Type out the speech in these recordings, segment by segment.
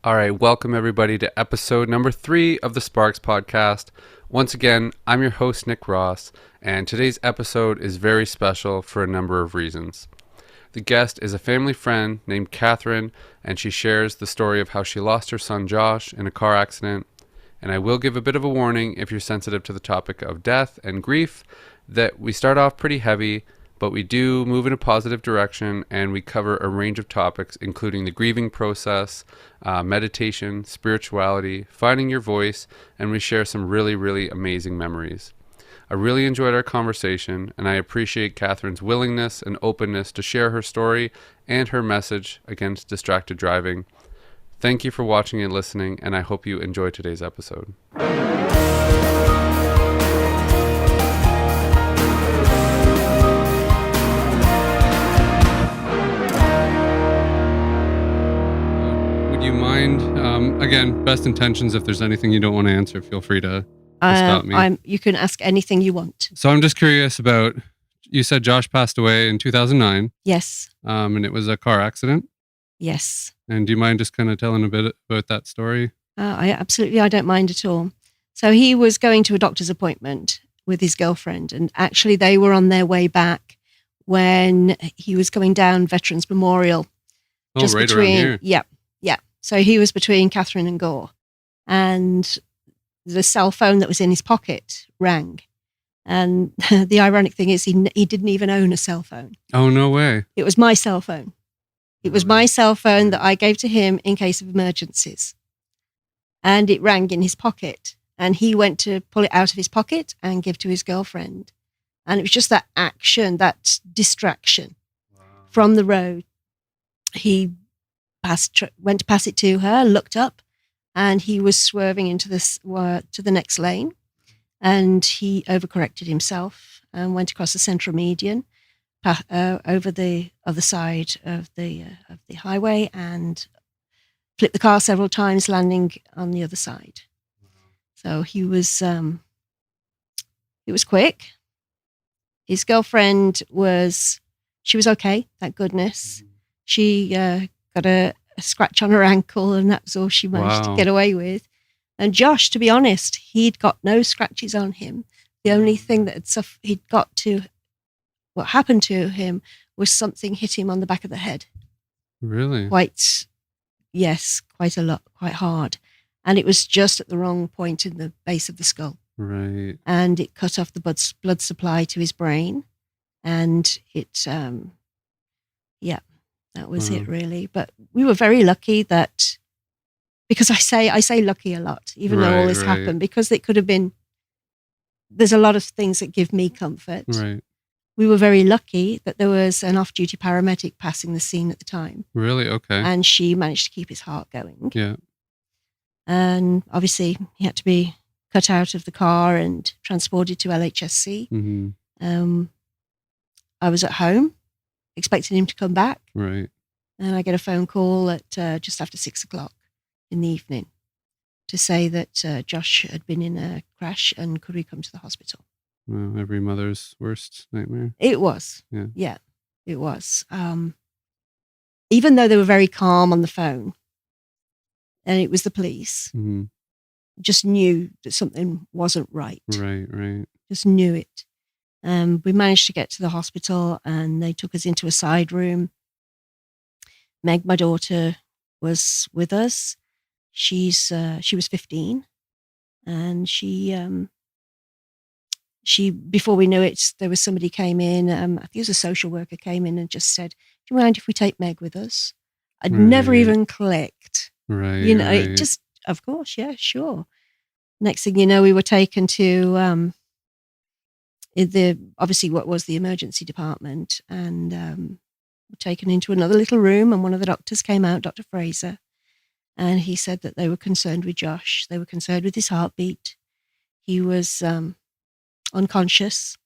All right, welcome everybody to episode number 3 of the Sparks podcast. Once again, I'm your host, Nick Ross, and today's episode is very special for a number of reasons. The guest is a family friend named Kathryn, and she shares the story of how she lost her son Josh in a car accident. And I will give a bit of a warning if you're sensitive to the topic of death and grief, that we start off pretty heavy, but we do move in a positive direction, and we cover a range of topics, including the grieving process, meditation, spirituality, finding your voice, and we share some really, really amazing memories. I really enjoyed our conversation, and I appreciate Kathryn's willingness and openness to share her story and her message against distracted driving. Thank you for watching and listening, and I hope you enjoy today's episode. Would you mind, again, best intentions, if there's anything you don't want to answer, feel free to stop me. You can ask anything you want. So I'm just curious about, you said Josh passed away in 2009. Yes. And it was a car accident. Yes. And do you mind just kind of telling a bit about that story? I don't mind at all. So he was going to a doctor's appointment with his girlfriend, and actually they were on their way back when he was going down Veterans Memorial. Just right between, around here. Yeah. So he was between Kathryn and Gore, and the cell phone that was in his pocket rang. And the ironic thing is he didn't even own a cell phone. Oh, no way. It was my cell phone. It was my cell phone that I gave to him in case of emergencies. And it rang in his pocket. And he went to pull it out of his pocket and give to his girlfriend. And it was just that action, that distraction from the road. He went to pass it to her, looked up, and he was swerving into to the next lane. And he overcorrected himself and went across the central median, over the other side of the highway, and flipped the car several times, landing on the other side. So he was, it was quick. His girlfriend she was okay, thank goodness. She got a scratch on her ankle, and that was all she managed to get away with. And Josh, to be honest, he'd got no scratches on him. The only thing that what happened to him was something hit him on the back of the head. Really? Quite a lot, quite hard. And it was just at the wrong point in the base of the skull. Right. And it cut off the blood supply to his brain. And it, that was it really. But we were very lucky that, because I say lucky a lot, even though all this happened, because it could have been, there's a lot of things that give me comfort. Right. We were very lucky that there was an off-duty paramedic passing the scene at the time. Really? Okay. And she managed to keep his heart going. Yeah. And obviously he had to be cut out of the car and transported to LHSC. Mm-hmm. I was at home expecting him to come back. Right. And I get a phone call at just after 6:00 in the evening to say that Josh had been in a crash and could we come to the hospital. Well, every mother's worst nightmare. It was. Yeah, it was. Even though they were very calm on the phone, and it was the police, just knew that something wasn't right. Right. Just knew it. We managed to get to the hospital, and they took us into a side room. Meg, my daughter, was with us. She was 15, and she before we knew it, there was somebody came in. I think it was a social worker came in and just said, "Do you mind if we take Meg with us?" I'd never even clicked. Right. It just, of course, yeah, sure. Next thing you know, we were taken to obviously what was the emergency department, and were taken into another little room, and one of the doctors came out, Dr. Fraser, and he said that they were concerned with Josh. They were concerned with his heartbeat. He was unconscious,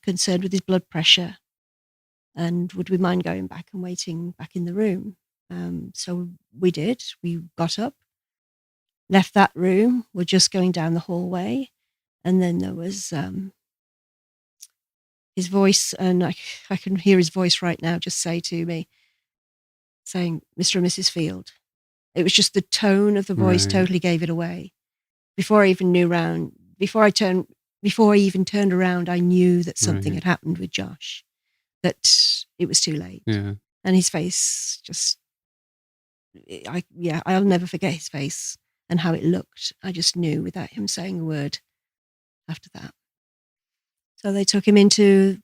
concerned with his blood pressure, and would we mind going back and waiting back in the room? So we did. We got up, left that room, were just going down the hallway, and then there was his voice, and I can hear his voice right now just say to me, saying, "Mr. and Mrs. Field." It was just the tone of the voice Right. totally gave it away. Before I even turned around, I knew that something Right. had happened with Josh, that it was too late. Yeah. And his face just, I'll never forget his face and how it looked. I just knew without him saying a word after that. So they took us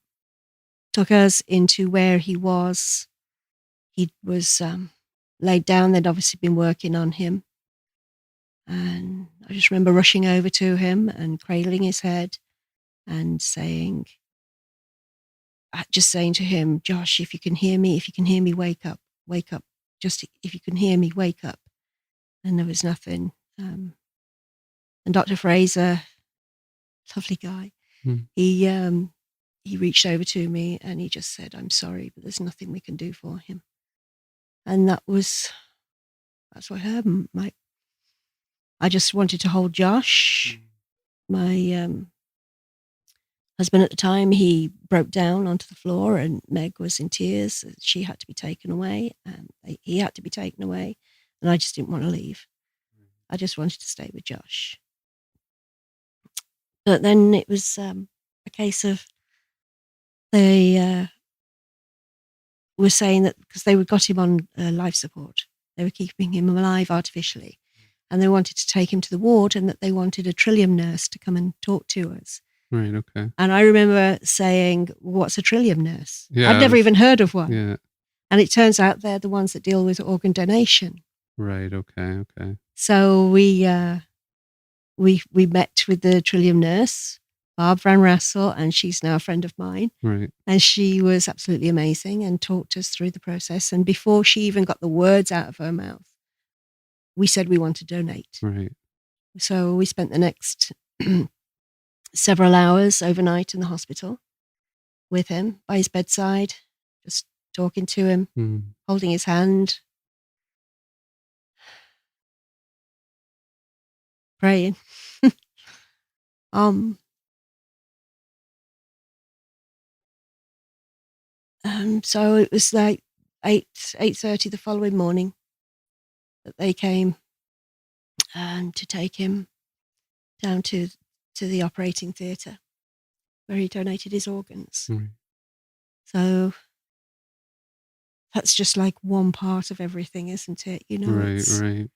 into where he was. He was laid down. They'd obviously been working on him. And I just remember rushing over to him and cradling his head and just saying to him, Josh, if you can hear me, wake up. Just if you can hear me, wake up. And there was nothing. And Dr. Fraser, lovely guy, he reached over to me and he just said, I'm sorry, but there's nothing we can do for him. And that's what happened. I just wanted to hold Josh. My husband at the time, he broke down onto the floor and Meg was in tears. She had to be taken away and he had to be taken away. And I just didn't want to leave. I just wanted to stay with Josh. But then it was a case of they were saying that because they got him on life support, they were keeping him alive artificially. And they wanted to take him to the ward and that they wanted a Trillium Nurse to come and talk to us. Right, okay. And I remember saying, what's a Trillium Nurse? Yeah, I'd never even heard of one. Yeah. And it turns out they're the ones that deal with organ donation. Right, okay. So we met with the Trillium Nurse, Barb Van Rassel, and she's now a friend of mine. Right. And she was absolutely amazing and talked us through the process. And before she even got the words out of her mouth, we said we want to donate. Right. So we spent the next several hours overnight in the hospital with him by his bedside, just talking to him, holding his hand, praying. So it was like 8:30 the following morning that they came to take him down to the operating theatre where he donated his organs. Right. So that's just like one part of everything, isn't it? You know, Right.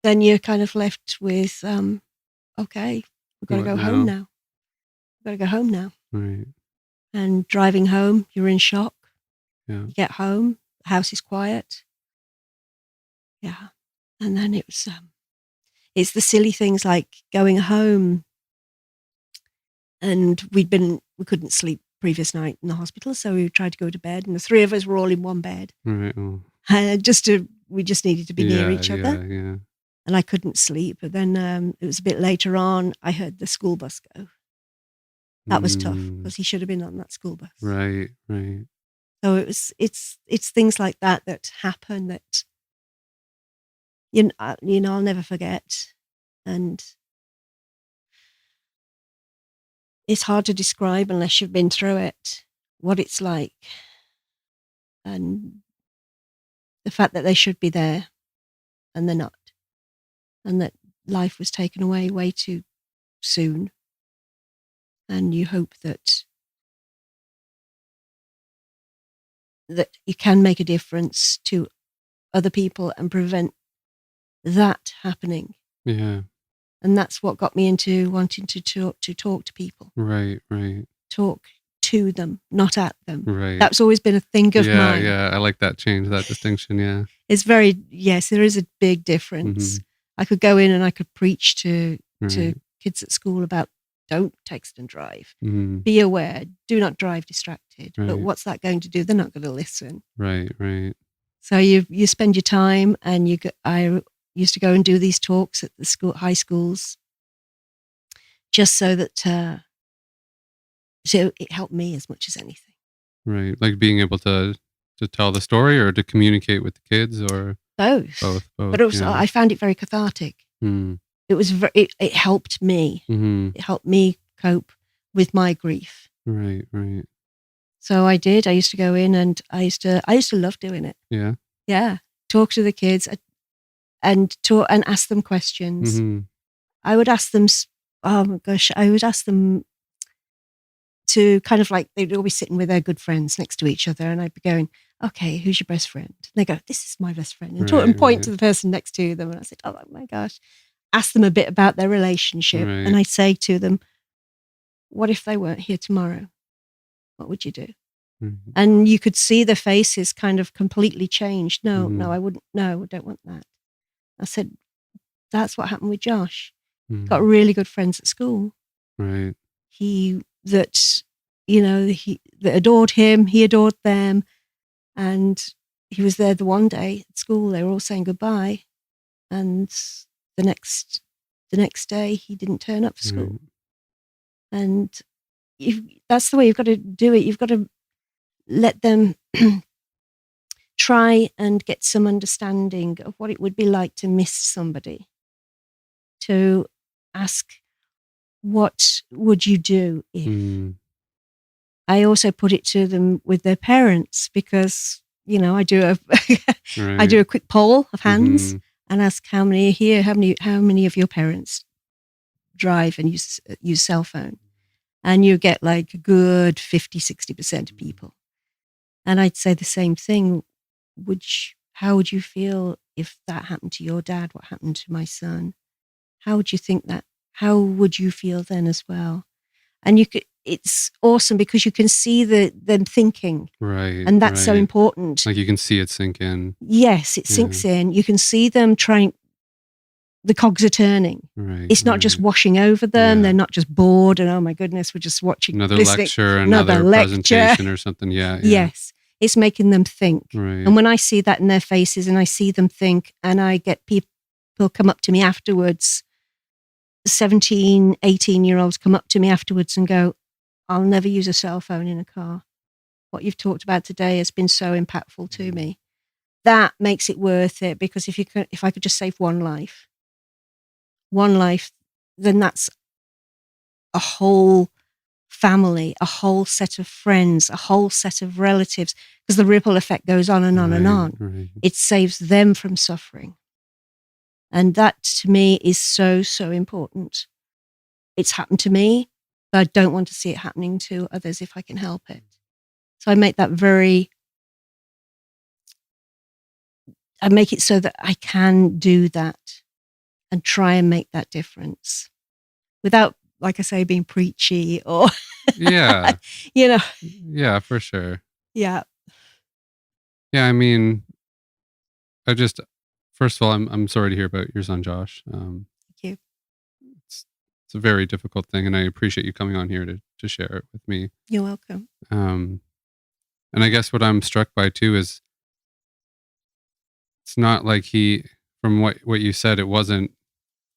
Then you're kind of left with, okay, we've got to go home now. We've got to go home now. Right. And driving home, you're in shock. Yeah. You get home, the house is quiet. Yeah. And then it was, it's the silly things like going home. And we couldn't sleep previous night in the hospital, so we tried to go to bed, and the three of us were all in one bed. Right. Oh. We just needed to be near each other. Yeah. And I couldn't sleep. But then it was a bit later on, I heard the school bus go. That was tough because he should have been on that school bus. Right. So it's things like that happen that I'll never forget, and it's hard to describe unless you've been through it, what it's like, and the fact that they should be there and they're not, and that life was taken away way too soon. And you hope that you can make a difference to other people and prevent that happening. Yeah. And that's what got me into wanting to talk to people. Right. Talk to them, not at them. Right. That's always been a thing of mine. Yeah. I like that change, that distinction. Yeah. It's yes, there is a big difference. I could go in and I could preach to kids at school about don't text and drive. Be aware, do not drive distracted. Right. But what's that going to do? They're not going to listen. Right. So you spend your time, and I used to go and do these talks at the high schools, just so that so it helped me as much as anything. Right, like being able to tell the story or to communicate with the kids, or both. But also, I found it very cathartic. It was it helped me. It helped me cope with my grief. Right. So I did. I used to go in, and I used to love doing it. Yeah. Yeah. Talk to the kids. and ask them questions. Mm-hmm. I would ask them, I would ask them to kind of like, they'd all be sitting with their good friends next to each other, and I'd be going, okay, who's your best friend? And they go, this is my best friend. And point to the person next to them. And I said, oh my gosh. Ask them a bit about their relationship. Right. And I say to them, what if they weren't here tomorrow? What would you do? Mm-hmm. And you could see their faces kind of completely changed. No, Mm-hmm. no, I wouldn't. No, I don't want that. I said, that's what happened with Josh. Mm-hmm. Got really good friends at school. Right. That adored him. He adored them. And he was there the one day at school. They were all saying goodbye. And the next day, he didn't turn up for school. Right. And that's the way you've got to do it. You've got to let them try and get some understanding of what it would be like to miss somebody. To ask, what would you do if? Mm. I also put it to them with their parents, because, I do a quick poll of hands. Mm-hmm. And ask how many are here, how many of your parents drive and use cell phone. And you get like a good 50-60% of people. And I'd say the same thing. How would you feel if that happened to your dad? What happened to my son? How would you feel then as well? And it's awesome because you can see them thinking. Right. And that's so important. Like you can see it sink in. Yes, it sinks in. You can see them trying, the cogs are turning. Right. It's not just washing over them. Yeah. They're not just bored and, oh my goodness, we're just watching. Another listening. lecture, another presentation or something. Yeah. Yes. It's making them think. Right. And when I see that in their faces and I see them think, and I get people come up to me afterwards, 17, 18-year-olds come up to me afterwards and go, I'll never use a cell phone in a car. What you've talked about today has been so impactful to me. That makes it worth it, because if I could just save one life, then that's a whole family, a whole set of friends, a whole set of relatives, because the ripple effect goes on and on and on. Right. It saves them from suffering. And that to me is so, so important. It's happened to me, but I don't want to see it happening to others if I can help it. So I make it so that I can do that and try and make that difference without, like I say, being preachy or, Yeah. you know. Yeah, for sure. Yeah. Yeah, I mean, first of all, I'm sorry to hear about your son, Josh. Thank you. It's a very difficult thing, and I appreciate you coming on here to share it with me. You're welcome. And I guess what I'm struck by too is it's not like from what you said, it wasn't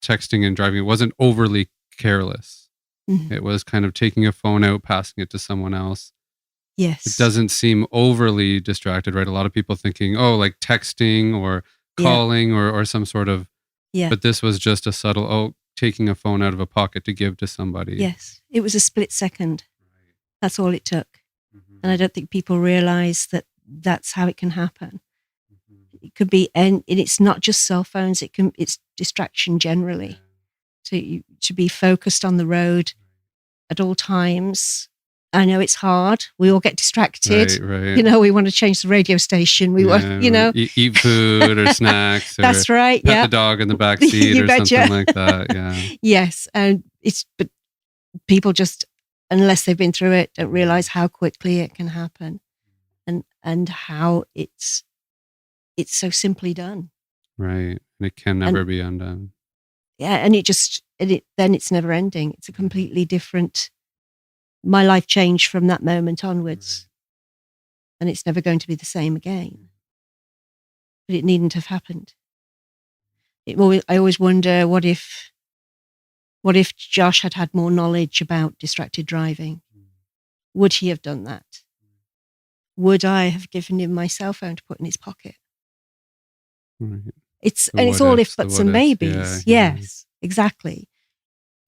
texting and driving. It wasn't overly careless. Mm-hmm. It was kind of taking a phone out, passing it to someone else. Yes. It doesn't seem overly distracted, right? A lot of people thinking, oh, like texting or calling or some sort of, but this was just a subtle, taking a phone out of a pocket to give to somebody. Yes. It was a split second. Right. That's all it took. Mm-hmm. And I don't think people realize that that's how it can happen. Mm-hmm. It could be, and it's not just cell phones. It's distraction generally. To be focused on the road at all times. I know it's hard. We all get distracted. Right. We want to change the radio station. We want, eat food or snacks. That's or right. Pet the dog in the back seat or something like that. Yeah. Yes, and but people just, unless they've been through it, don't realize how quickly it can happen, and how it's so simply done. Right, and it can never be undone. Yeah, and then it's never ending. It's a completely different. My life changed from that moment onwards, and it's never going to be the same again. But it needn't have happened. I always wonder, what if Josh had more knowledge about distracted driving? Would he have done that? Would I have given him my cell phone to put in his pocket? Right. It's all if buts and maybes. Yeah. Yes, exactly.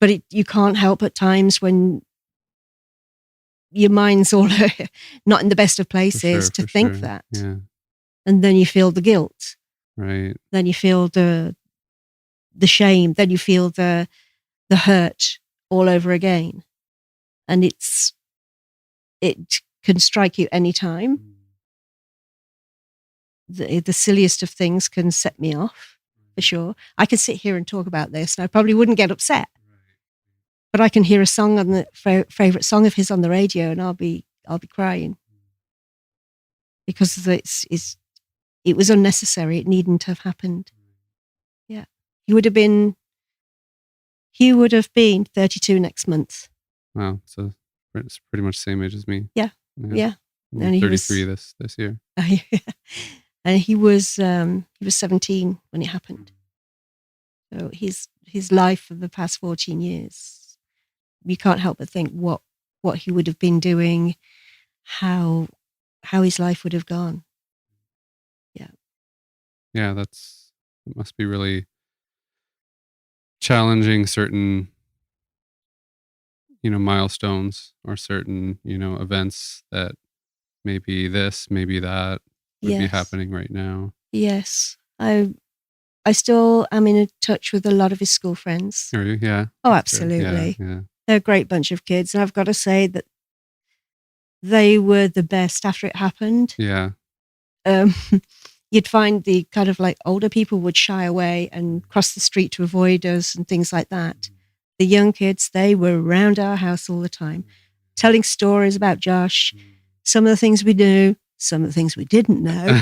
But you can't help at times when your mind's all not in the best of places to think that. Yeah. And then you feel the guilt. Right. Then you feel the shame. Then you feel the hurt all over again. And it can strike you anytime. The silliest of things can set me off, for sure. I can sit here and talk about this, and I probably wouldn't get upset. But I can hear a song on the favorite song of his on the radio, and I'll be crying because it was unnecessary. It needn't have happened. Yeah, he would have been 32 next month. Wow, so it's pretty much the same age as me. Yeah. And he 33 this year. And he was 17 when it happened. So his life for the past 14 years, you can't help but think what he would have been doing, how his life would have gone. Yeah, it must be really challenging certain, milestones or certain, events that maybe this, maybe that would be happening right now. Yes. I still am in touch with a lot of his school friends. Are you? Yeah. Oh, absolutely. Yeah. They're a great bunch of kids. And I've got to say that they were the best after it happened. Yeah. You'd find the kind of like older people would shy away and cross the street to avoid us and things like that. The young kids, they were around our house all the time, telling stories about Josh, some of the things we knew, some of the things we didn't know.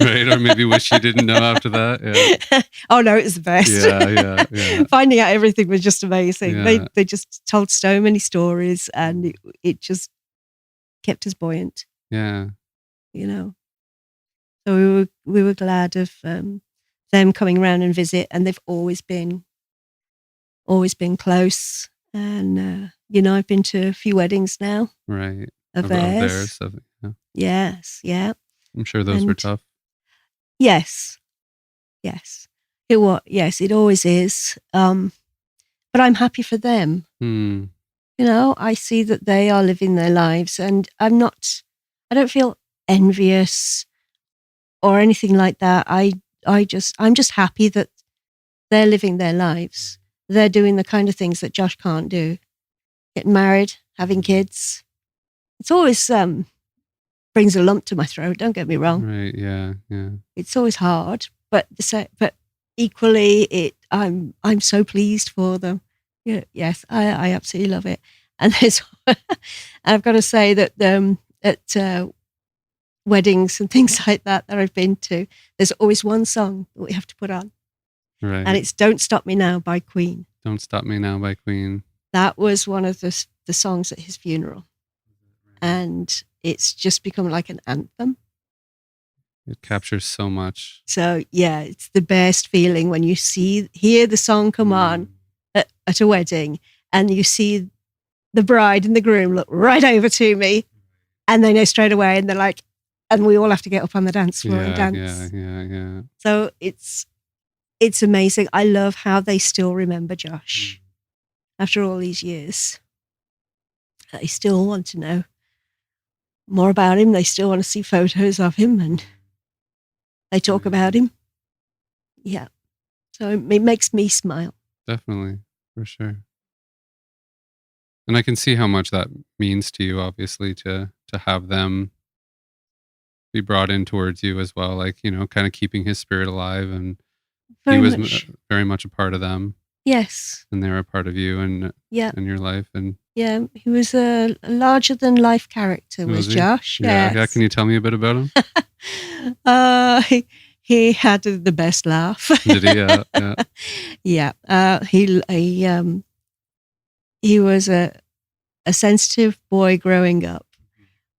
Right, or maybe wish you didn't know after that. Yeah. Oh no, it was the best. Yeah. Finding out everything was just amazing. Yeah. They just told so many stories, and it just kept us buoyant. Yeah. So we were glad of them coming around and visit, and they've always been close. And I've been to a few weddings now. Right. Of theirs. Yeah. Yes. Yeah. I'm sure those were tough. Yes. It was. Yes, it always is. But I'm happy for them. I see that they are living their lives, and I don't feel envious or anything like that. I'm just happy that they're living their lives. They're doing the kind of things that Josh can't do. Getting married, having kids. It's always brings a lump to my throat. Don't get me wrong. Right. Yeah. It's always hard, but equally, I'm so pleased for them. Yeah. Yes, I absolutely love it. And I've got to say that at weddings and things like that I've been to, there's always one song that we have to put on. Right. And it's "Don't Stop Me Now" by Queen. Don't Stop Me Now by Queen. That was one of the songs at his funeral. And it's just become like an anthem. It captures so much. So yeah, it's the best feeling when you hear the song come on at a wedding, and you see the bride and the groom look right over to me, and they know straight away, and they're like, and we all have to get up on the dance floor and dance. Yeah. So it's amazing. I love how they still remember Josh after all these years. They still want to know more about him. They still want to see photos of him, and they talk about him. Yeah. So it makes me smile. Definitely, for sure. And I can see how much that means to you, obviously, to have them be brought in towards you as well, like, kind of keeping his spirit alive. And he was very much a part of them. Yes. And they were a part of you and in your life. And yeah, he was a larger than life character, was Josh. Yeah. Yes. Yeah. Can you tell me a bit about him? He had the best laugh. Did he? Yeah. Yeah. He was a sensitive boy growing up,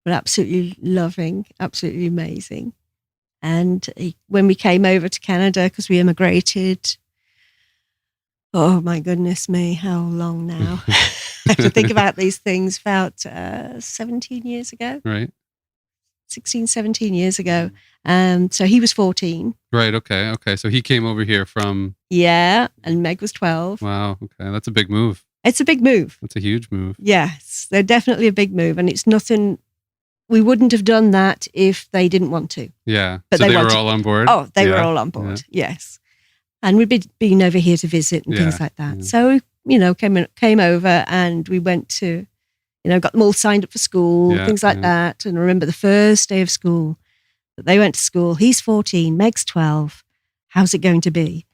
but absolutely loving, absolutely amazing. And when we came over to Canada, because we immigrated, oh my goodness me, how long now? I have to think about these things, about 17 years ago. Right. 16, 17 years ago. So he was 14. Right, okay. So he came over here from... Yeah, and Meg was 12. Wow, okay. That's a big move. It's a big move. That's a huge move. Yes, they're definitely a big move. And it's nothing we wouldn't have done that if they didn't want to. Yeah. But so they were wanted- all on board? Oh, they were Yeah. all on board. Yes. And we'd been over here to visit and Yeah, things like that. yeah. So, came over and we went to, got them all signed up for school, Yeah, things like yeah. that. And I remember the first day of school that they went to school. He's 14, Meg's 12. How's it going to be?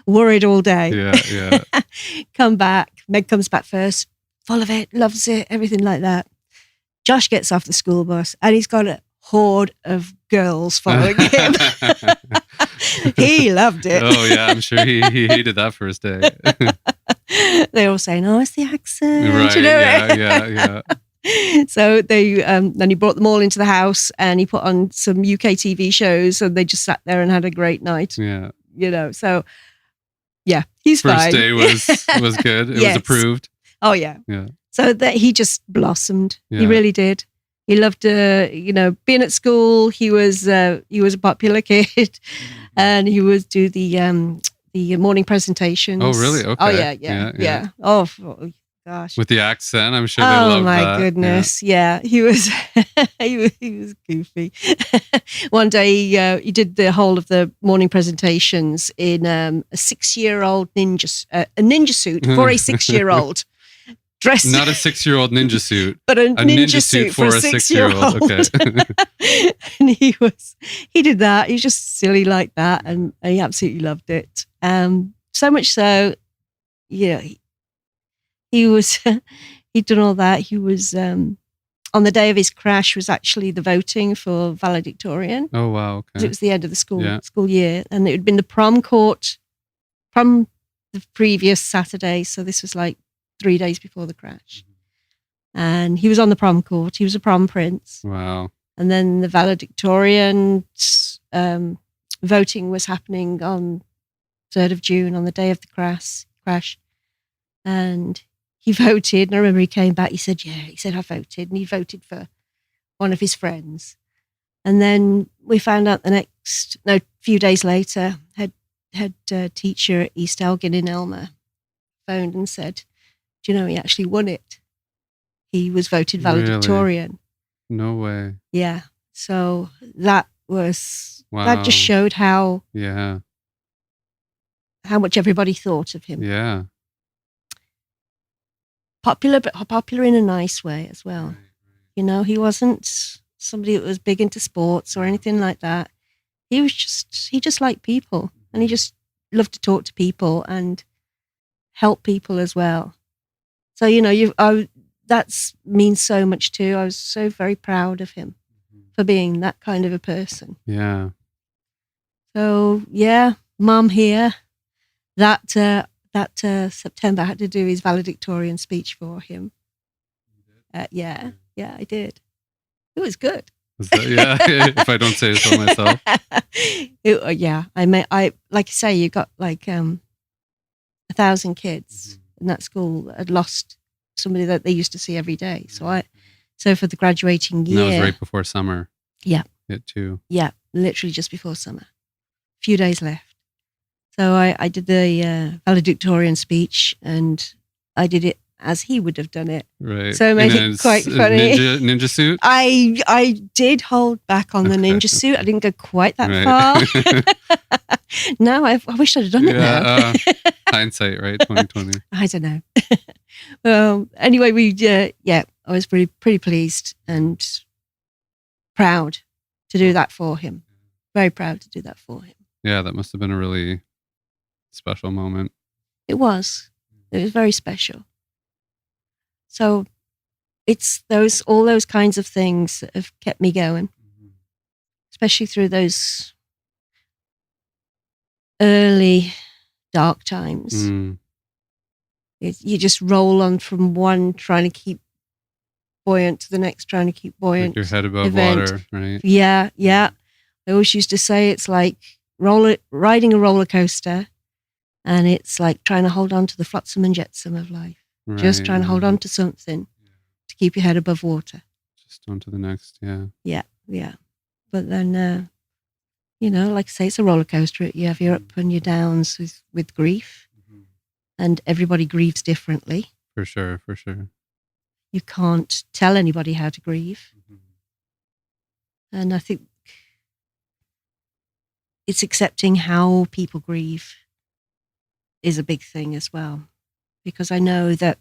Worried all day. Yeah. Come back. Meg comes back first, full of it, loves it, everything like that. Josh gets off the school bus and he's got a horde of girls following him. He loved it. Oh, yeah. I'm sure he hated that first day. They're all saying, "Oh, it's the accent." Right. Yeah. So they then he brought them all into the house and he put on some UK TV shows and they just sat there and had a great night. Yeah. So yeah, he's First fine. day was good. It Yes. was approved. Oh yeah. Yeah. So that he just blossomed. He Yeah. really did. He loved being at school. He was a popular kid, and he would do the morning presentations. Oh, really? Okay. Oh yeah. Oh gosh. With the accent, I'm sure they Oh loved my that. goodness! Yeah, he was he was goofy. One day he did the whole of the morning presentations in a 6-year-old ninja suit for a 6-year-old. Dressed, Not a 6-year-old ninja suit. but a ninja suit for a 6-year-old. Okay. And he did that. He was just silly like that, and he absolutely loved it. So much so, he was he'd done all that. He was on the day of his crash was actually the voting for valedictorian. Oh, wow. Okay. It was the end of the school Yeah. year, and it had been the prom the previous Saturday. So this was like 3 days before the crash. And he was on the prom court. He was a prom prince. Wow. And then the valedictorian voting was happening on 3rd of June, on the day of the crash. And he voted. And I remember he came back. He said, I voted. And he voted for one of his friends. And then we found out few days later, head teacher at East Elgin in Elmer phoned and said, "Do you know he actually won it? He was voted valedictorian." No way. Yeah. So that Wow. just showed how Yeah. much everybody thought of him. Yeah. Popular, but popular in a nice way as well. He wasn't somebody that was big into sports or anything like that. He just liked people, and he just loved to talk to people and help people as well. So, that means so much too. I was so very proud of him for being that kind of a person. Yeah. So yeah, Mum here. That September I had to do his valedictorian speech for him. Yeah, I did. It was good. Yeah. If I don't say so myself. Yeah, I like I say, you got like 1,000 kids in that school that had lost somebody that they used to see every day. So for the graduating year, And that was right before summer. Yeah. It too. Yeah, literally just before summer. A few days left. So I did the valedictorian speech, and I did it as he would have done it. Right. So it made it quite funny. Ninja suit? I did hold back on the ninja suit. I didn't go quite that far. No, I wish I'd have done it now. Hindsight, right? 2020. I don't know. Well, anyway, I was pretty pleased and proud to do that for him. Very proud to do that for him. Yeah, that must have been a really special moment. It was very special. So it's all those kinds of things that have kept me going, especially through those early dark times. Mm. You just roll on from one, trying to keep buoyant, to the next, trying to keep buoyant. Like your head above event. water, right? Yeah. I always used to say it's like riding a roller coaster, and it's like trying to hold on to the flotsam and jetsam of life. Right. Just trying to hold on to something to keep your head above water. Just on to the next, yeah. Yeah. But then, like I say, it's a roller coaster. You have your up and your downs with grief, and everybody grieves differently. For sure. You can't tell anybody how to grieve. And I think it's accepting how people grieve is a big thing as well. Because I know that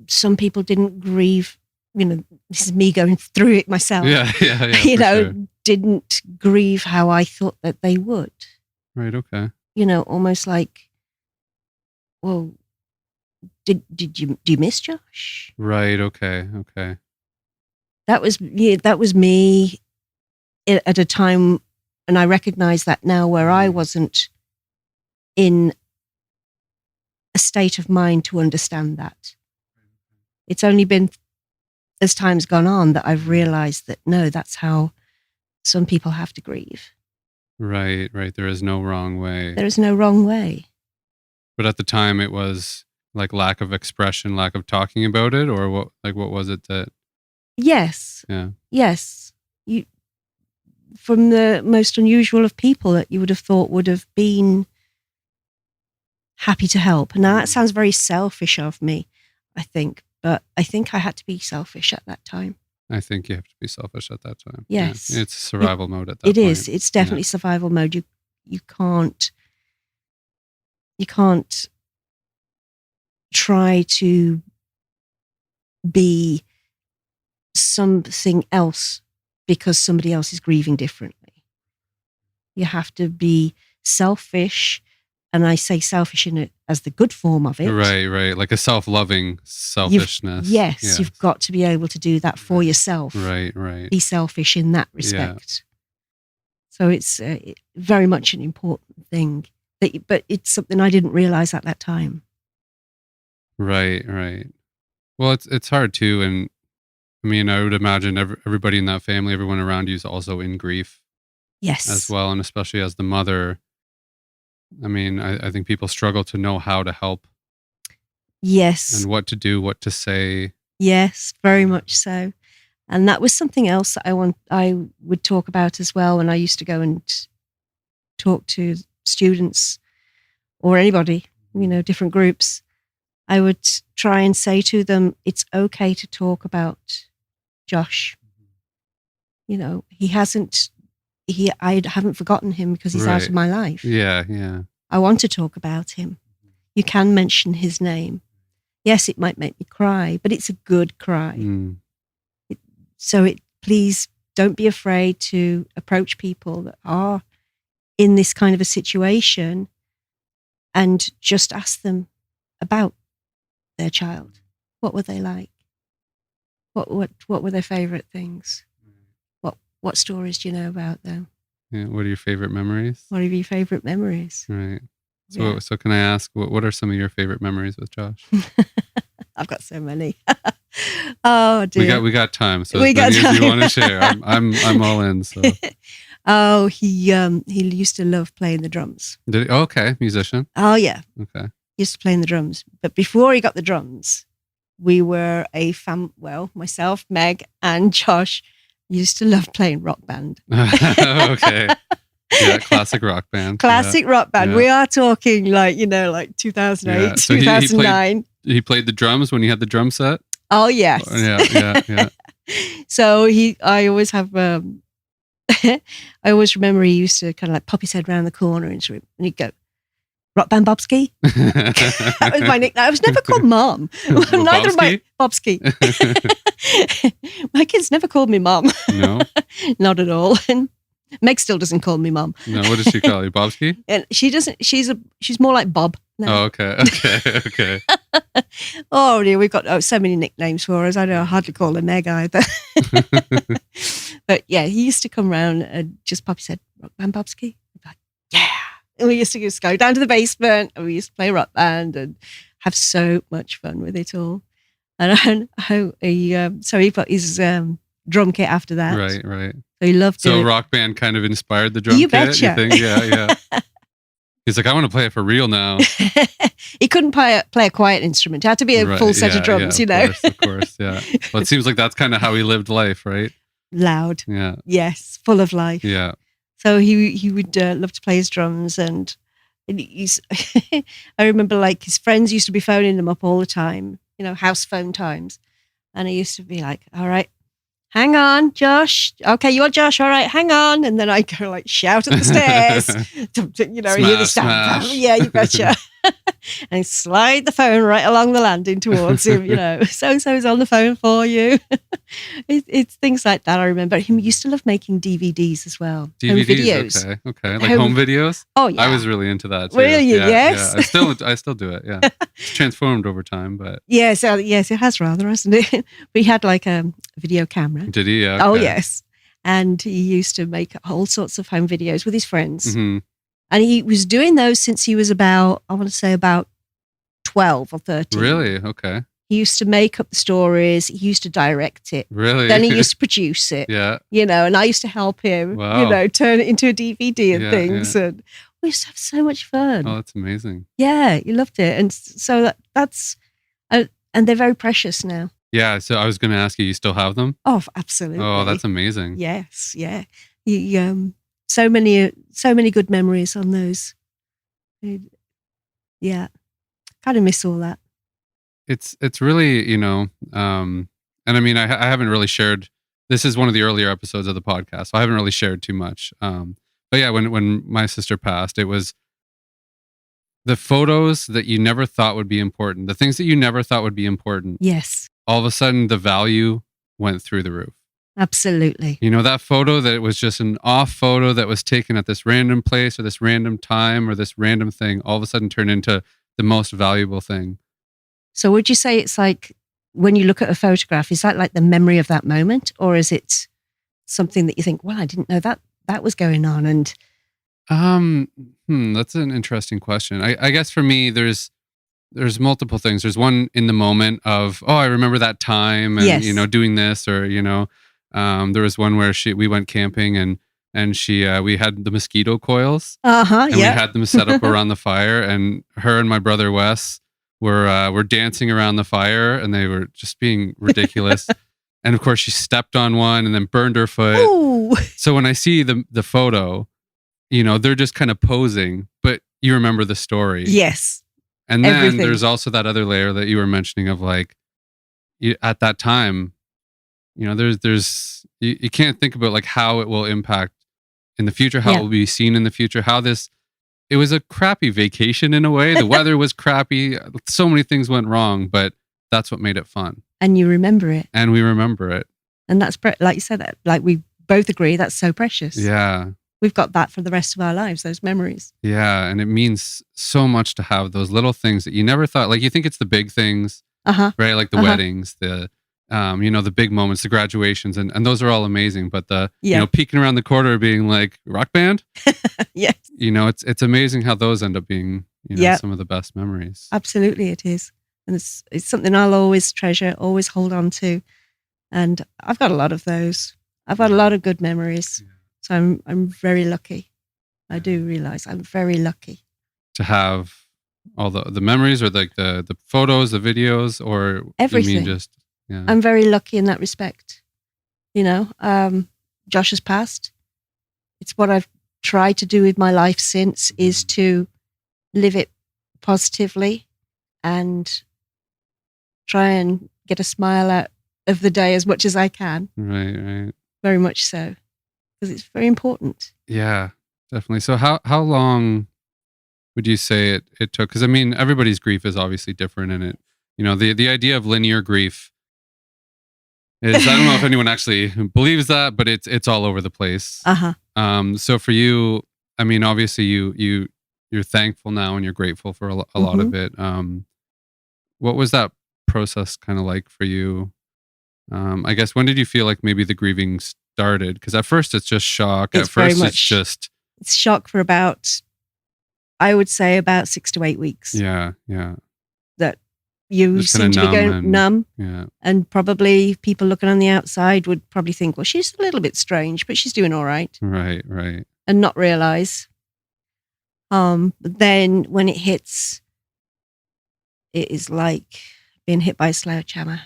some people didn't grieve, this is me going through it myself. Yeah. Sure. Didn't grieve how I thought that they would. Right, okay. Almost like, well, do you miss Josh? Right, okay. That was me at a time, and I recognize that now, where I wasn't in a state of mind to understand that. It's only been as time's gone on that I've realized that no, that's how some people have to grieve. Right. There is no wrong way. There is no wrong way. But at the time it was like lack of expression, lack of talking about it, or what was it that? Yes. Yeah. Yes. From the most unusual of people that you would have thought would have been happy to help. Now that sounds very selfish of me, I think, but I think I had to be selfish at that time. I think you have to be selfish at that time. Yes. Yeah. It's survival mode at that point. It is. It's definitely survival mode. You can't try to be something else because somebody else is grieving differently. You have to be selfish, and I say selfish in it as the good form of it. Right. Like a self-loving selfishness. Yes, you've got to be able to do that for yourself. Right. Be selfish in that respect. Yeah. So it's very much an important thing, but it's something I didn't realize at that time. Right. Well, it's hard too, and I mean, I would imagine everybody in that family, everyone around you is also in grief. Yes. As well, and especially as the mother. I mean, I think people struggle to know how to help. Yes. And what to do, what to say. Yes, very much so. And that was something else that I would talk about as well when I used to go and talk to students or anybody, different groups. I would try and say to them, it's okay to talk about Josh. I haven't forgotten him because he's out of my life. Yeah. I want to talk about him. You can mention his name. Yes, it might make me cry, but it's a good cry. Please don't be afraid to approach people that are in this kind of a situation and just ask them about their child. What were they like? What were their favorite things? What stories do you know about them? Yeah. What are your favorite memories? What are your favorite memories? Right. So can I ask, what are some of your favorite memories with Josh? I've got so many. Oh dear. We got time. So as many as you want to share. I'm all in. So. Oh, he used to love playing the drums. Did he? Oh, okay, musician. Oh yeah. Okay. He used to play the drums, but before he got the drums, we were myself, Meg, and Josh used to love playing rock band. Okay. Yeah, classic rock band. Rock band. Yeah. We are talking like 2008, so 2009. He played the drums when he had the drum set? Oh, yes. Yeah. So I always have, I always remember he used to kind of like pop his head around the corner and he'd go, Rock Band Bobski. That was my nickname. I was never called Mom. Neither of my Bobski. My kids never called me Mom. No, not at all. And Meg still doesn't call me Mom. No, what does she call you, Bobski? And she doesn't. She's more like Bob. No. Oh, okay. Oh dear, we've got so many nicknames for us. I don't hardly call her Meg either. But yeah, he used to come round and just pop his head, Rock Band Bobski. Like, yeah. And we used to just go down to the basement and we used to play rock band and have so much fun with it all. And so he put his drum kit after that. Right. So he loved it. So rock band kind of inspired the drum you kit, betcha. you think? Yeah. He's like, I want to play it for real now. He couldn't play a quiet instrument. It had to be a full set of drums, Of course, yeah. Well, it seems like that's kind of how he lived life, right? Loud. Yeah. Yes, full of life. Yeah. So he would love to play his drums, and And I remember like his friends used to be phoning him up all the time, house phone times. And I used to be like, all right, hang on, Josh. Okay, you're Josh. All right, hang on. And then I go like shout at the stairs, hear the sound. Smash. Yeah, you betcha. And slide the phone right along the landing towards him, so-and-so's on the phone for you. It's things like that. I remember him used to love making DVDs as well. DVDs, home videos. Okay. Like home videos? Oh, yeah. I was really into that too. Really? Yeah, Yes. Yeah. I still do it, yeah. It's transformed over time, but... Yes, it has rather, hasn't it? But he had like a video camera. Did he? Yeah. Okay. Oh, yes. And he used to make all sorts of home videos with his friends. Mm-hmm. And he was doing those since he was about 12 or 13. Really? Okay. He used to make up the stories. He used to direct it. Really? Then he used to produce it. Yeah. And I used to help him, Wow. turn it into a DVD and things. Yeah. And we used to have so much fun. Oh, that's amazing. Yeah, he loved it. And so that's, and they're very precious now. Yeah. So I was going to ask you still have them? Oh, absolutely. Oh, that's amazing. Yes. Yeah. So many good memories on those. Yeah. Kind of miss all that. It's really, and I mean, I haven't really shared, this is one of the earlier episodes of the podcast, so I haven't really shared too much. But yeah, when my sister passed, it was the photos that you never thought would be important, the things that you never thought would be important. Yes. All of a sudden, the value went through the roof. Absolutely. That photo that was just an off photo that was taken at this random place or this random time or this random thing, all of a sudden turned into the most valuable thing. So would you say it's like when you look at a photograph, is that like the memory of that moment, or is it something that you think, well, I didn't know that was going on? And that's an interesting question. I guess for me, there's multiple things. There's one in the moment of, oh, I remember that time and, yes. Doing this or, there was one where we went camping and we had the mosquito coils and we had them set up around the fire, and her and my brother Wes were dancing around the fire, and they were just being ridiculous. And of course she stepped on one and then burned her foot. Ooh. So when I see the photo, they're just kind of posing, but you remember the story. Yes. And then there's also that other layer that you were mentioning of like, at that time, there's you can't think about like how it will impact in the future, how it will be seen in the future, it was a crappy vacation in a way. The weather was crappy. So many things went wrong, but that's what made it fun. And you remember it. And we remember it. And that's, like you said, like we both agree, that's so precious. Yeah. We've got that for the rest of our lives, those memories. Yeah. And it means so much to have those little things that you never thought, like you think it's the big things, right? Like the weddings, the big moments, the graduations, and those are all amazing. But peeking around the corner being like, rock band? Yes. It's amazing how those end up being, some of the best memories. Absolutely it is. And it's something I'll always treasure, always hold on to. And I've got a lot of those. I've got a lot of good memories. Yeah. So I'm very lucky. I do realize I'm very lucky. To have all the memories, or like the photos, the videos, or everything. You mean just... Yeah. I'm very lucky in that respect. Josh has passed. It's what I've tried to do with my life since, is to live it positively and try and get a smile out of the day as much as I can. Right. Very much so, because it's very important. Yeah, definitely. So how long would you say it took? Because I mean, everybody's grief is obviously different, and it, the idea of linear grief, I don't know if anyone actually believes that, but it's all over the place. So for you, I mean, obviously you're thankful now and you're grateful for a lot of it. What was that process kind of like for you? I guess, when did you feel like maybe the grieving started? Because at first it's just shock. It's shock for about, I would say, about 6 to 8 weeks. Yeah. That you seem to be going numb. Yeah. And probably people looking on the outside would probably think, well, she's a little bit strange, but she's doing all right. Right. And not realize. But then when it hits, it is like being hit by a sledgehammer.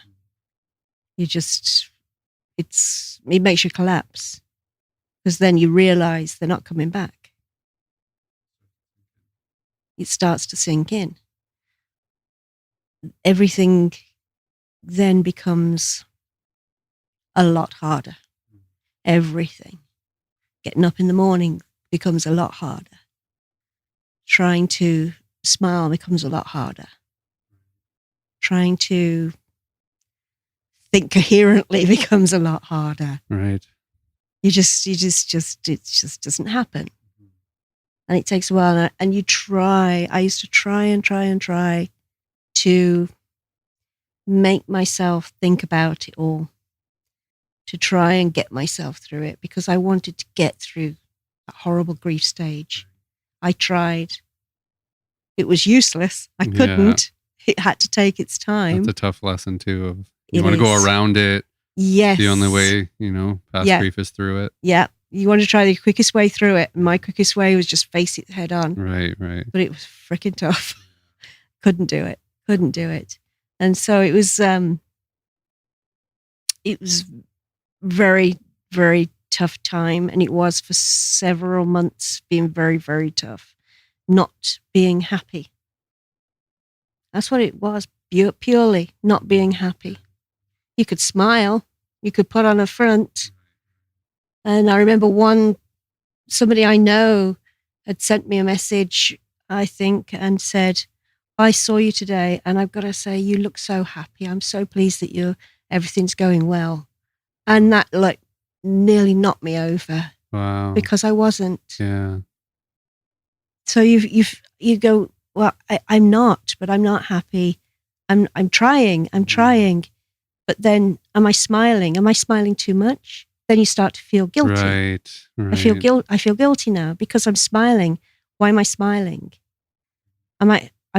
It makes you collapse, because then you realize they're not coming back. it starts to sink in. Everything then becomes a lot harder. Everything. Getting up in the morning becomes a lot harder. Trying to smile becomes a lot harder. Trying to think coherently becomes a lot harder. Right. It just doesn't happen. And it takes a while. And you try. I used to try to make myself think about it all, to try and get myself through it, because I wanted to get through that horrible grief stage. I tried. It was useless. I couldn't. It had to take its time. That's a tough lesson too. Of you want to go around it. Yes. The only way, past grief is through it. Yeah. You want to try the quickest way through it. My quickest way was just face it head on. Right. But it was freaking tough. Couldn't do it. And so it was very, very tough time. And it was for several months being very, very tough. Not being happy. That's what it was. Purely not being happy. You could smile. You could put on a front. And I remember somebody I know had sent me a message, I think, and said, I saw you today, and I've got to say, you look so happy. I'm so pleased that everything's going well. And that nearly knocked me over. Wow. Because I wasn't. Yeah. So you go, well, I'm not happy. I'm trying. But then am I smiling? Am I smiling too much? Then you start to feel guilty. Right. I feel guilty now because I'm smiling. Why am I smiling? I'm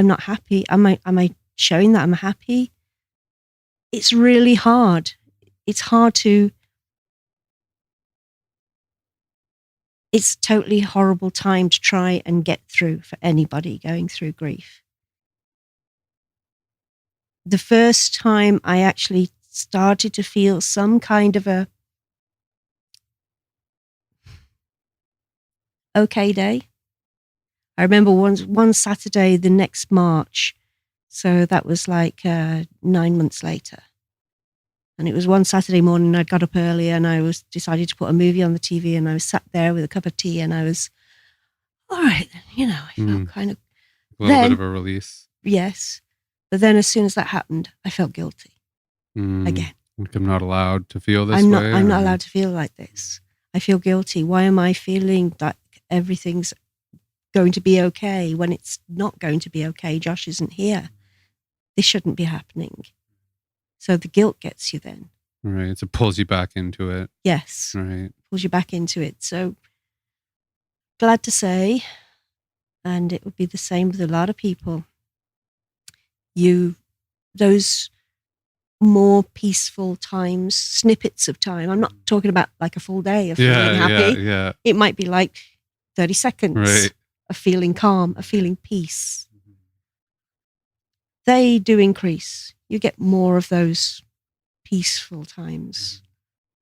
not happy. Am I showing that I'm happy? It's really hard. It's a totally horrible time to try and get through for anybody going through grief. The first time I actually started to feel some kind of a okay day. I remember one Saturday, the next March. So that was 9 months later. And it was one Saturday morning, I got up early and I decided to put a movie on the TV, and I was sat there with a cup of tea and I was, all right, then, I felt kind of... A little bit of a release. Yes. But then as soon as that happened, I felt guilty again. Like I'm not allowed to feel this way? I'm not allowed to feel like this. I feel guilty. Why am I feeling that everything's going to be okay when it's not going to be okay? Josh isn't here. This shouldn't be happening. So the guilt gets you then. Right. So it pulls you back into it. Yes. Right. Pulls you back into it. So glad to say, and it would be the same with a lot of people, those more peaceful times, snippets of time. I'm not talking about like a full day of feeling happy. Yeah. It might be like 30 seconds of feeling calm, of feeling peace. They do increase. You get more of those peaceful times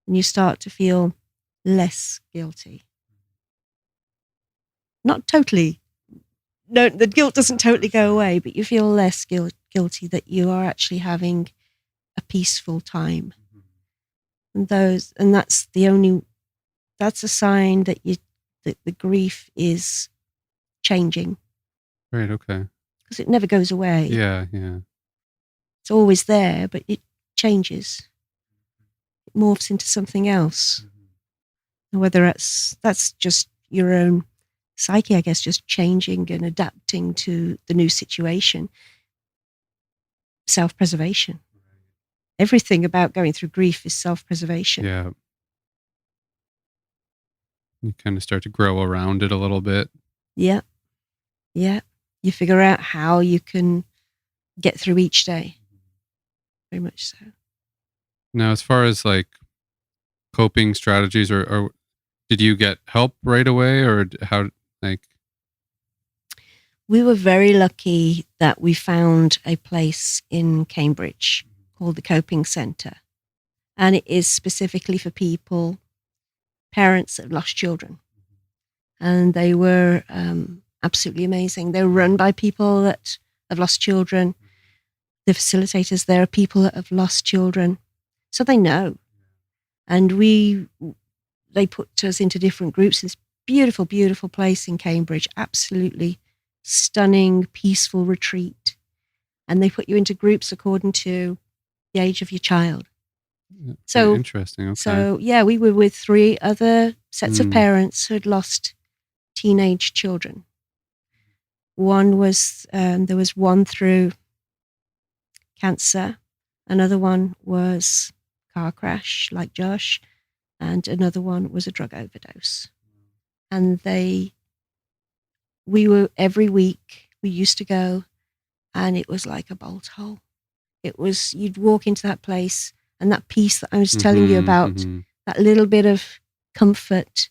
and you start to feel less guilty. Not totally. No, the guilt doesn't totally go away, but you feel less guilty that you are actually having a peaceful time. And that's a sign that the grief is changing. Right, okay. Because it never goes away. Yeah. It's always there, but it changes. It morphs into something else. And whether that's just your own psyche, I guess, just changing and adapting to the new situation. Self-preservation. Everything about going through grief is self-preservation. Yeah. You kind of start to grow around it a little bit. Yeah. You figure out how you can get through each day. Very much so. Now, as far as like coping strategies, or did you get help right away, or how, like? We were very lucky that we found a place in Cambridge called the Coping Centre. And it is specifically for parents that have lost children. And they were absolutely amazing. They're run by people that have lost children. The facilitators there are people that have lost children, so they know. And they put us into different groups. This beautiful, beautiful place in Cambridge, absolutely stunning, peaceful retreat. And they put you into groups according to the age of your child. So interesting. Okay. So yeah, we were with 3 other sets of parents who had lost teenage children. One was there was one through cancer, another one was car crash, like Josh, and another one was a drug overdose. And we were every week. We used to go, and it was like a bolt hole. It was, you'd walk into that place, and that peace that I was telling you about, that little bit of comfort,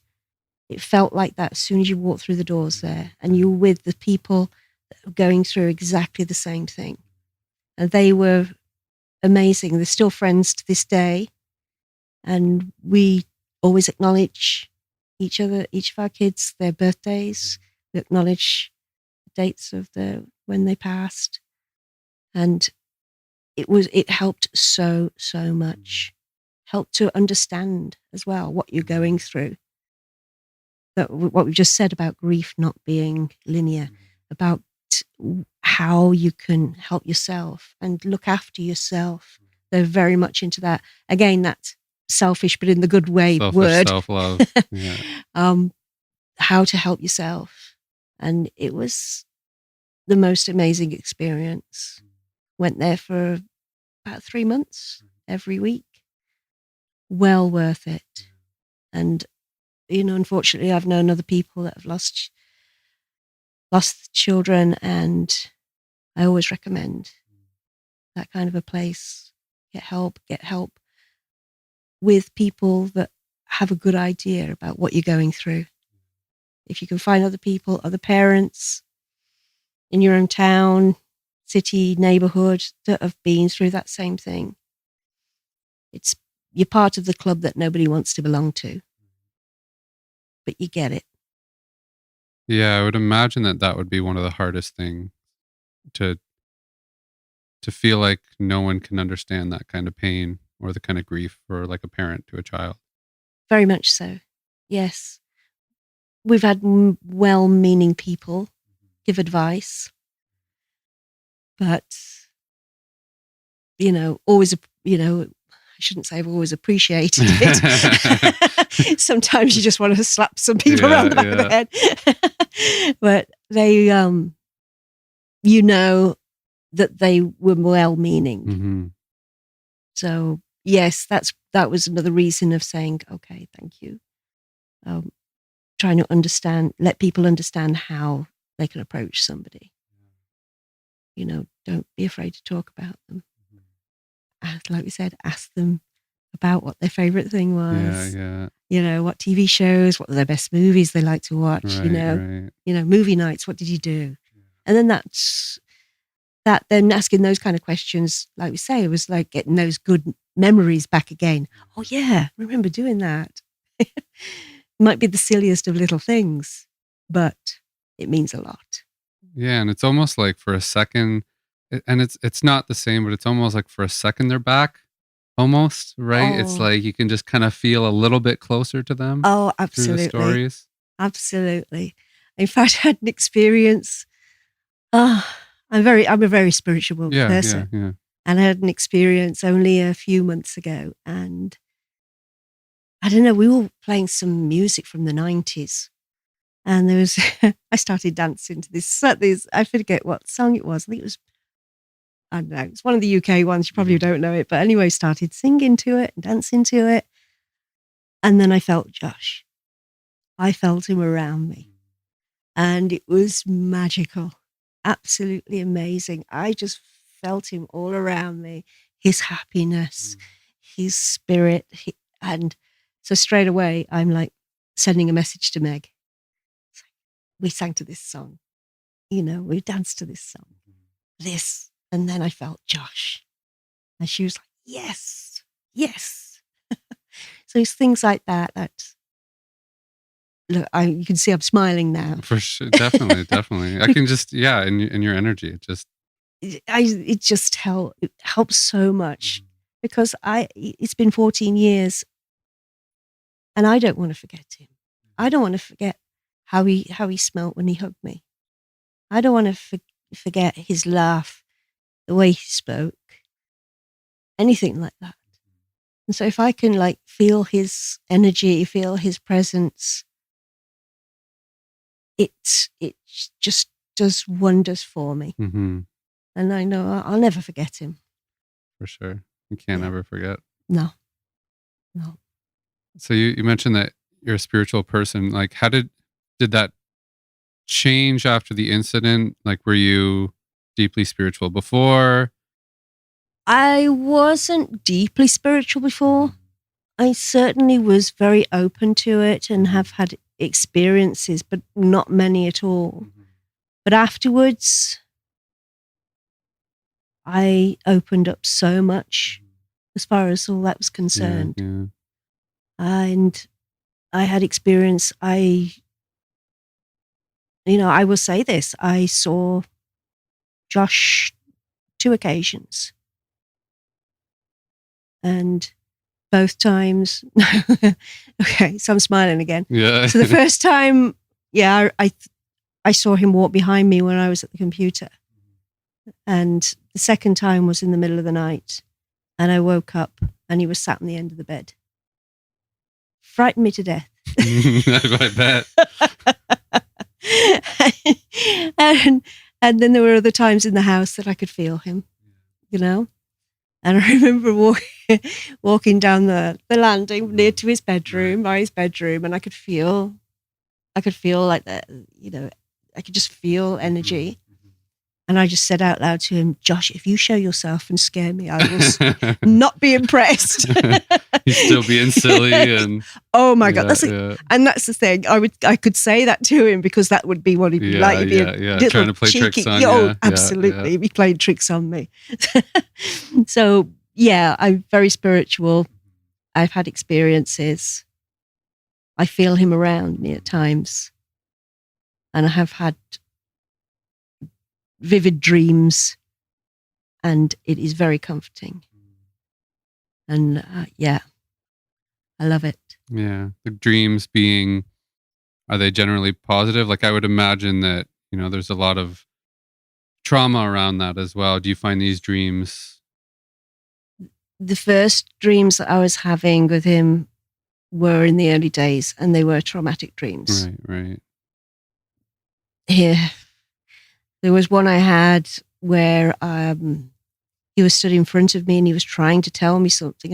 it felt like that as soon as you walked through the doors there, and you were with the people that were going through exactly the same thing. And they were amazing. They're still friends to this day. And we always acknowledge each of our kids, their birthdays. We acknowledge dates of when they passed. And it helped so much. Helped to understand as well what you're going through. That what we've just said about grief not being linear, about how you can help yourself and look after yourself. They're very much into that. Again, that's selfish, but in the good way word. Self-love. Yeah. How to help yourself. And it was the most amazing experience. Went there for about 3 months every week. Well worth it. And, unfortunately, I've known other people that have lost children, and I always recommend that kind of a place. Get help with people that have a good idea about what you're going through. If you can find other people, other parents in your own town, city, neighborhood that have been through that same thing, you're part of the club that nobody wants to belong to, but you get it. Yeah, I would imagine that would be one of the hardest things to feel like no one can understand that kind of pain or the kind of grief for like a parent to a child. Very much so. Yes. We've had well-meaning people give advice, but, always, I shouldn't say I've always appreciated it. Sometimes you just want to slap some people around the back of the head. But they, that they were well-meaning. Mm-hmm. So yes, that was another reason of saying, okay, thank you. Trying to let people understand how they can approach somebody. Don't be afraid to talk about them. Like we said, ask them about what their favorite thing was. Yeah. What TV shows, what are their best movies they like to watch. Right. Movie nights. What did you do? And then then asking those kind of questions, like we say, it was like getting those good memories back again. Oh yeah, remember doing that. Might be the silliest of little things, but it means a lot. Yeah, and it's almost like for a second, and it's not the same, but it's almost like for a second they're back, almost, right? Oh. It's like you can just kind of feel a little bit closer to them. Oh, absolutely. Through the stories. Absolutely. In fact, I had an experience. I'm a very spiritual person. Yeah. And I had an experience only a few months ago, and I don't know, we were playing some music from the 90s, and there was, I started dancing to this, I forget what song it was. I think it was, I don't know, it's one of the UK ones, you probably don't know it, but anyway, started singing to it and dancing to it. And then I felt Josh. I felt him around me, and it was magical, absolutely amazing. I just felt him all around me, his happiness, his spirit, and so straight away, I'm like sending a message to Meg. We sang to this song, we danced to this song, and then I felt Josh, and she was like, yes. So it's things like that look, you can see I'm smiling now. For sure. Definitely. I can just, in your energy, it just, It just helps so much because it's been 14 years and I don't want to forget him. I don't want to forget how he smelt when he hugged me. I don't want to forget his laugh, the way he spoke, anything like that. And so if I can like feel his energy, feel his presence, it just does wonders for me. mm-hmm. And I know I'll never forget him. For sure. You can't ever forget. No. So you mentioned that you're a spiritual person. Like, how did that change after the incident? Like, were you deeply spiritual before? I wasn't deeply spiritual before. I certainly was very open to it and have had experiences, but not many at all. Mm-hmm. But afterwards, I opened up so much as far as all that was concerned. Yeah. And I had experience. I will say this. I saw Josh 2 occasions. And both times, okay, so I'm smiling again. Yeah. So the first time, I saw him walk behind me when I was at the computer. And the second time was in the middle of the night. And I woke up and he was sat on the end of the bed. Frightened me to death. I bet. and then there were other times in the house that I could feel him, And I remember walking down the landing near to his bedroom, by his bedroom, and I could feel like that, I could just feel energy. And I just said out loud to him, Josh, if you show yourself and scare me, I will not be impressed. He's still being silly and oh my God, and that's the thing. I could say that to him because that would be what he'd be like. He'd be trying to play tricks on you. Absolutely, he'd be playing tricks on me. So I'm very spiritual. I've had experiences. I feel him around me at times, and I have had vivid dreams, and it is very comforting. And I love it. Yeah. The dreams are they generally positive? Like, I would imagine that, there's a lot of trauma around that as well. Do you find these dreams? The first dreams that I was having with him were in the early days, and they were traumatic dreams. Right. Here, there was one I had where he was stood in front of me and he was trying to tell me something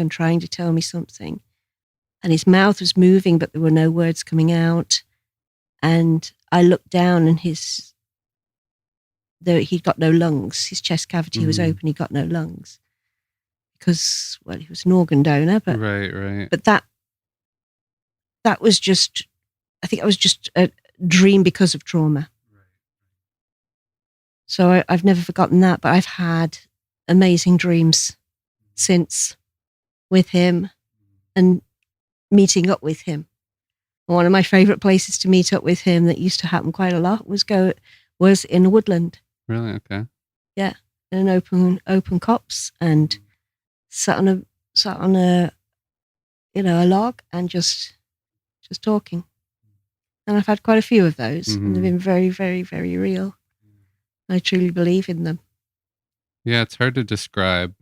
and his mouth was moving, but there were no words coming out. And I looked down and he'd got no lungs. His chest cavity was open. He got no lungs because, he was an organ donor. But right. But that was just, I think it was just a dream because of trauma. So I've never forgotten that, but I've had amazing dreams since with him and meeting up with him. One of my favorite places to meet up with him that used to happen quite a lot was in a woodland. Really? Okay. Yeah, in an open copse, and sat on a a log and just talking. And I've had quite a few of those, and they've been very, very, very real. I truly believe in them. Yeah, it's hard to describe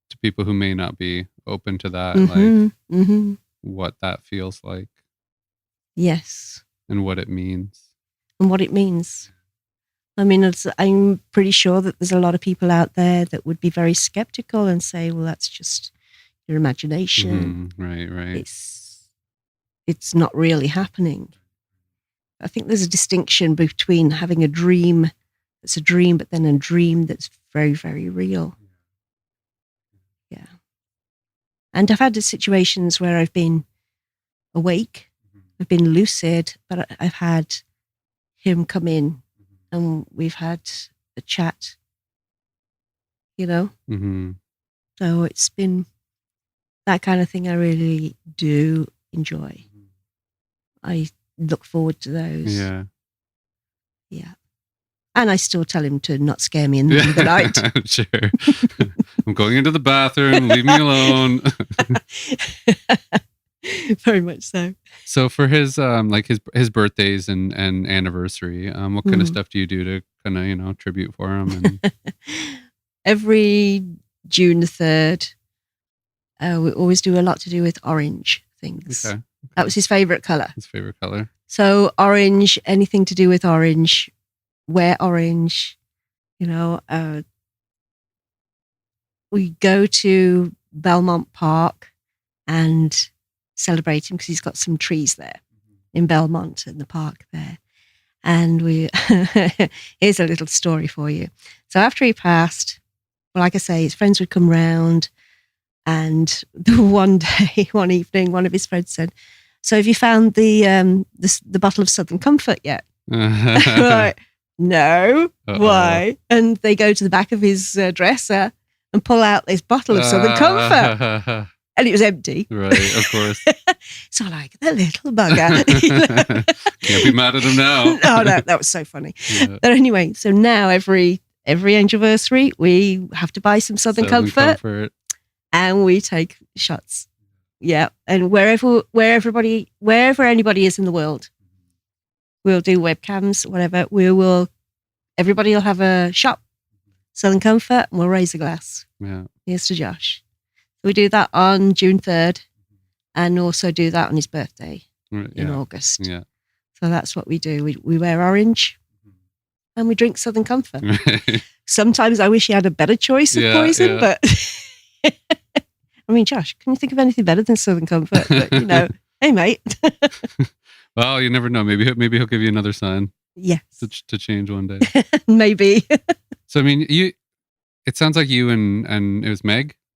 to people who may not be open to that, what that feels like. Yes. And what it means. I mean, I'm pretty sure that there's a lot of people out there that would be very skeptical and say, well, that's just your imagination. Right. It's not really happening. I think there's a distinction between having a dream that's a dream, but then a dream that's very, very real. Yeah. And I've had the situations where I've been awake, I've been lucid, but I've had him come in and we've had a chat, So it's been that kind of thing I really do enjoy. I look forward to those. Yeah. Yeah. And I still tell him to not scare me in the middle of the night. Sure. I'm going into the bathroom. Leave me alone. Very much so. So for his like his birthdays and anniversary, what kind of stuff do you do to kind of tribute for him? And every June the 3rd, we always do a lot to do with orange things. Okay. That was his favorite color. His favorite color. So orange, anything to do with orange, wear orange. We go to Belmont Park and celebrate him because he's got some trees there in Belmont in the park there. And here's a little story for you. So after he passed, well, like I say, his friends would come round, and one evening, one of his friends said, "So have you found the bottle of Southern Comfort yet?" Like, no. Why? And they go to the back of his dresser and pull out this bottle of Southern Comfort. And it was empty. Right, of course. So like, the little bugger. Can't be mad at him now. Oh, no, that was so funny. Yeah. But anyway, so now every anniversary, we have to buy some Southern Comfort. And we take shots. Yeah. And wherever anybody is in the world, we'll do webcams, whatever. Everybody will have a shot, Southern Comfort, and we'll raise a glass. Yeah. Here's to Josh. We do that on June 3rd and also do that on his birthday in August. Yeah. So that's what we do. We wear orange and we drink Southern Comfort. Sometimes I wish he had a better choice of poison, but I mean, Josh, can you think of anything better than Southern Comfort? But, hey, mate. Well, you never know. Maybe he'll give you another sign. Yes. To change one day. Maybe. So, I mean, it sounds like you and it was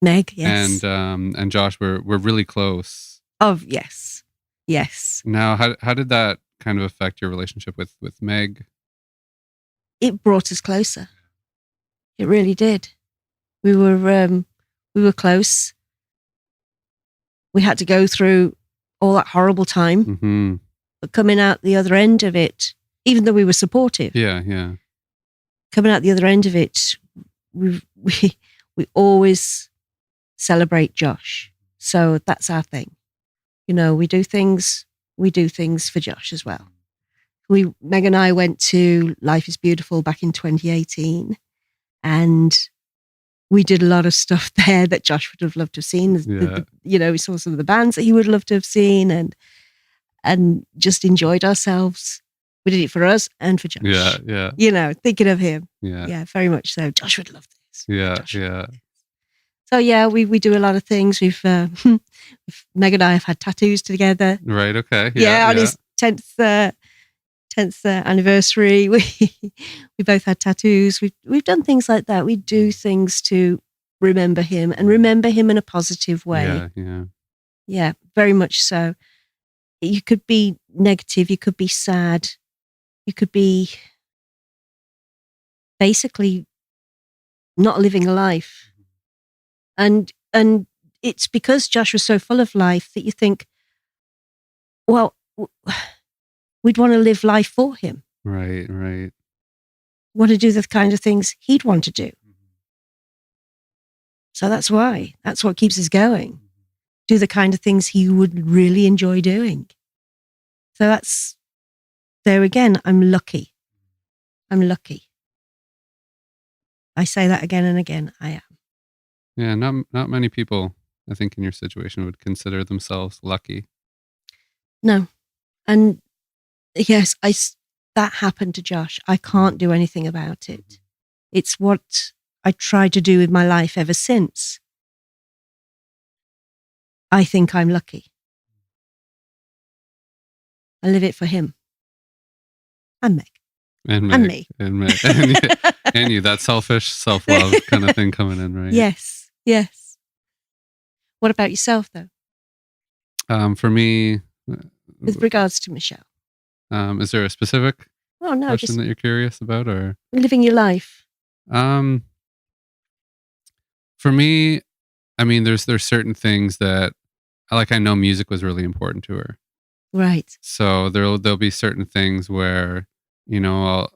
Meg, yes. And Josh were really close. Oh, yes. Yes. Now, how did that kind of affect your relationship with Meg? It brought us closer. It really did. We were close. We had to go through all that horrible time, but coming out the other end of it, even though we were supportive. Yeah. Coming out the other end of it, we always celebrate Josh. So that's our thing. We do things for Josh as well. Meg and I went to Life is Beautiful back in 2018, and we did a lot of stuff there that Josh would have loved to have seen. We saw some of the bands that he would love to have seen, and just enjoyed ourselves. We did it for us and for Josh. Yeah. Thinking of him. Yeah, very much so. Josh would love this. Yeah. So we do a lot of things. Meg and I have had tattoos together. Right. Okay. On his 10th anniversary, we both had tattoos. We've done things like that. We do things to remember him and remember him in a positive way. Yeah, very much so. You could be negative. You could be sad. You could be basically not living a life. And it's because Josh was so full of life that you think, well, we'd want to live life for him. Right. Want to do the kind of things he'd want to do. So that's what keeps us going. Do the kind of things he would really enjoy doing. So that's, there again, I'm lucky. I say that again and again. I am. Yeah, not many people, I think, in your situation would consider themselves lucky. No. And yes, that happened to Josh. I can't do anything about it. It's what I tried to do with my life ever since. I think I'm lucky. I live it for him. And Meg. And me. And you, that selfish self-love kind of thing coming in, right? Yes. What about yourself, though? For me... with regards to Michelle. Is there a specific question that you're curious about, or living your life? For me, I mean, there's certain things that I know music was really important to her. Right. So there'll be certain things where, you know,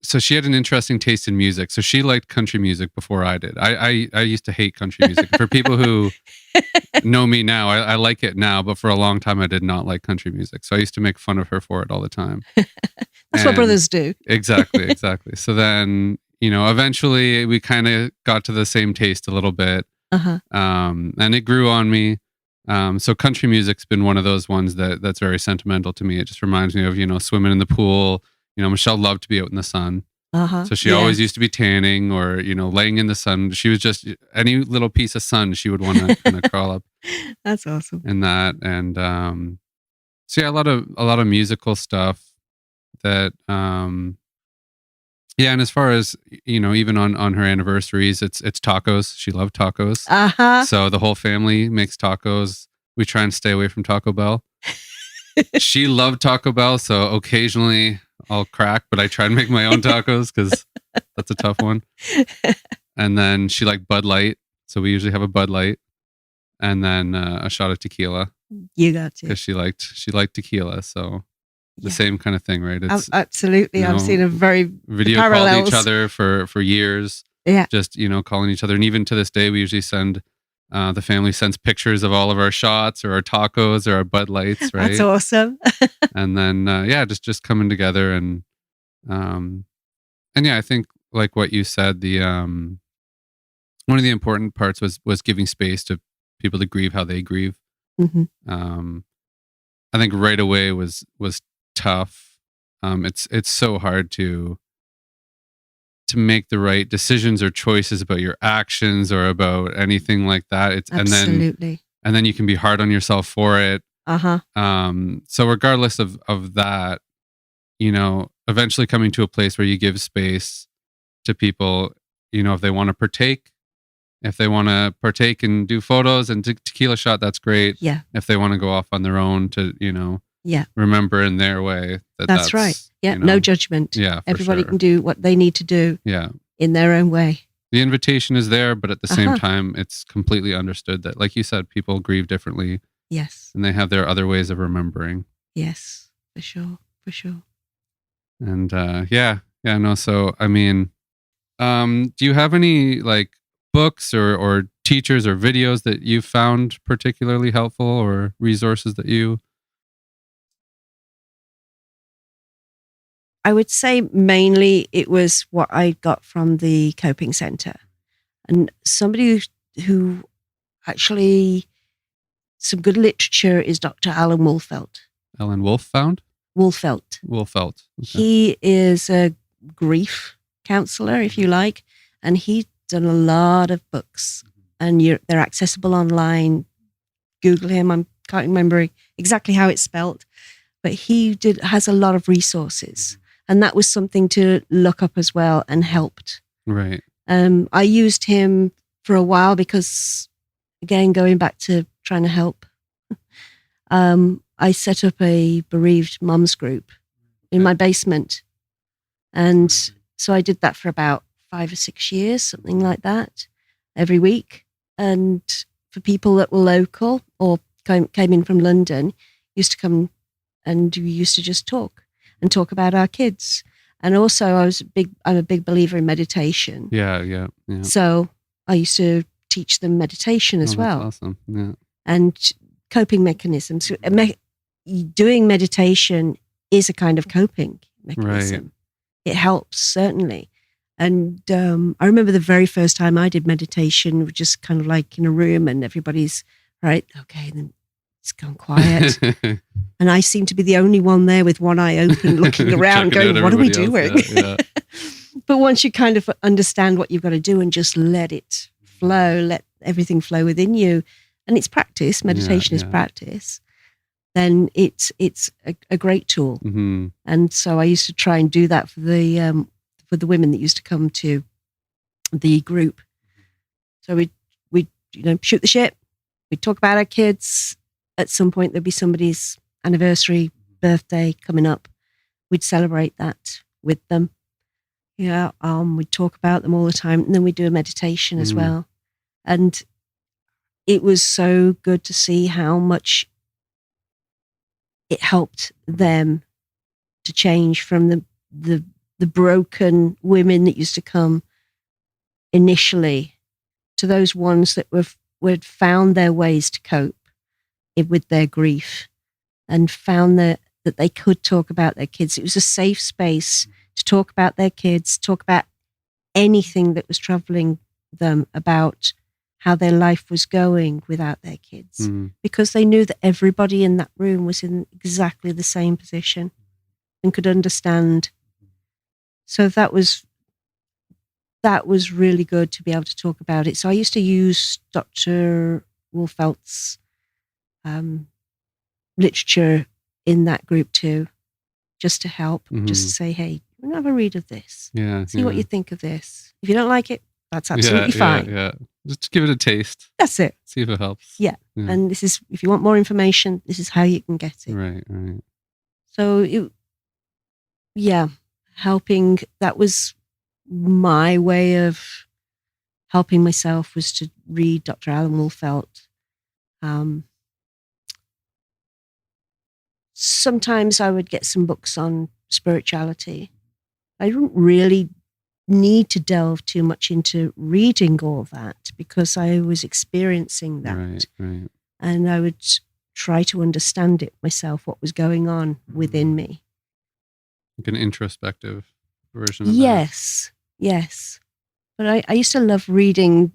so she had an interesting taste in music. So she liked country music before I did. I used to hate country music. For people who know me now, I like it now, but for a long time I did not like country music. So I used to make fun of her for it all the time. That's what brothers do. Exactly. So then, you know, eventually we kind of got to the same taste a little bit. And it grew on me. So country music's been one of those ones that's very sentimental to me. It just reminds me of, you know, swimming in the pool. You know, Michelle loved to be out in the sun. So she always used to be tanning or, you know, laying in the sun. She was just any little piece of sun she would want to kind of crawl up. That's awesome. And that, and so yeah, a lot of musical stuff that yeah, and as far as, you know, even on her anniversaries, it's tacos. She loved tacos. So the whole family makes tacos. We try and stay away from Taco Bell. She loved Taco Bell, so occasionally I'll crack, but I try and make my own tacos because that's a tough one. And then she liked Bud Light, so we usually have a Bud Light, and then a shot of tequila. You got to, because she liked tequila, so the same kind of thing, right? It's absolutely. I've seen a very video called each other for years. Yeah, just, you know, calling each other, and even to this day, we usually send. The family sends pictures of all of our shots or our tacos or our Bud Lights, right? That's awesome. And then, yeah, just coming together and yeah, I think like what you said, the one of the important parts was giving space to people to grieve how they grieve. I think right away was tough. It's so hard to make the right decisions or choices about your actions or about anything like that. It's absolutely. And then you can be hard on yourself for it. So regardless of that, you know, eventually coming to a place where you give space to people, you know, if they want to partake and do photos and tequila shot, that's great. Yeah. If they want to go off on their own to, you know, remember in their way. That's right. Yeah. You know, no judgment. Yeah. Everybody can do what they need to do. Yeah. In their own way. The invitation is there, but at the same time, it's completely understood that, like you said, people grieve differently. Yes. And they have their other ways of remembering. Yes, for sure. And no. So, I mean, do you have any like books or teachers or videos that you found particularly helpful or resources that you... I would say mainly it was what I got from the Coping Center. And somebody who actually, some good literature is Dr. Alan Wolfelt. Alan Wolfelt? Wolfelt. Okay. He is a grief counselor, if you like, and he's done a lot of books, and they're accessible online. Google him. I can't remember exactly how it's spelt, but he has a lot of resources. And that was something to look up as well and helped. Right. I used him for a while because, again, going back to trying to help, I set up a bereaved mums group in my basement. And so I did that for about 5 or 6 years, something like that, every week. And for people that were local or came in from London, used to come and we used to just talk about our kids. And also I'm a big believer in meditation. Yeah. So I used to teach them meditation as well. That's awesome. Yeah. And coping mechanisms. Doing meditation is a kind of coping mechanism. Right. It helps, certainly. And I remember the very first time I did meditation, we're just kind of like in a room and everybody's, right, okay, then it's gone quiet. And I seem to be the only one there with one eye open, looking around, going, what are we doing? Yeah. But once you kind of understand what you've got to do and just let it flow, let everything flow within you, and it's practice, meditation is practice, then it's a great tool. Mm-hmm. And so I used to try and do that for the women that used to come to the group. So we'd shoot the shit. We'd talk about our kids. At some point, there'd be somebody's anniversary, birthday coming up. We'd celebrate that with them. Yeah, we'd talk about them all the time. And then we'd do a meditation as well. And it was so good to see how much it helped them to change from the broken women that used to come initially to those ones that would found their ways to cope with their grief and found that they could talk about their kids. It was a safe space to talk about their kids, talk about anything that was troubling them, about how their life was going without their kids, because they knew that everybody in that room was in exactly the same position and could understand. So that was really good to be able to talk about it. So I used to use Dr. Wolfelt's literature in that group too, just to help, just to say, hey, have a read of this. See what you think of this. If you don't like it, that's absolutely fine. Yeah. Just give it a taste. That's it. See if it helps. Yeah. And this is, if you want more information, this is how you can get it. Right. So helping, that was my way of helping myself, was to read Dr. Alan Wolfelt. Sometimes I would get some books on spirituality. I didn't really need to delve too much into reading all that because I was experiencing that. Right. And I would try to understand it myself, what was going on within me. Like an introspective version of that. Yes. But I used to love reading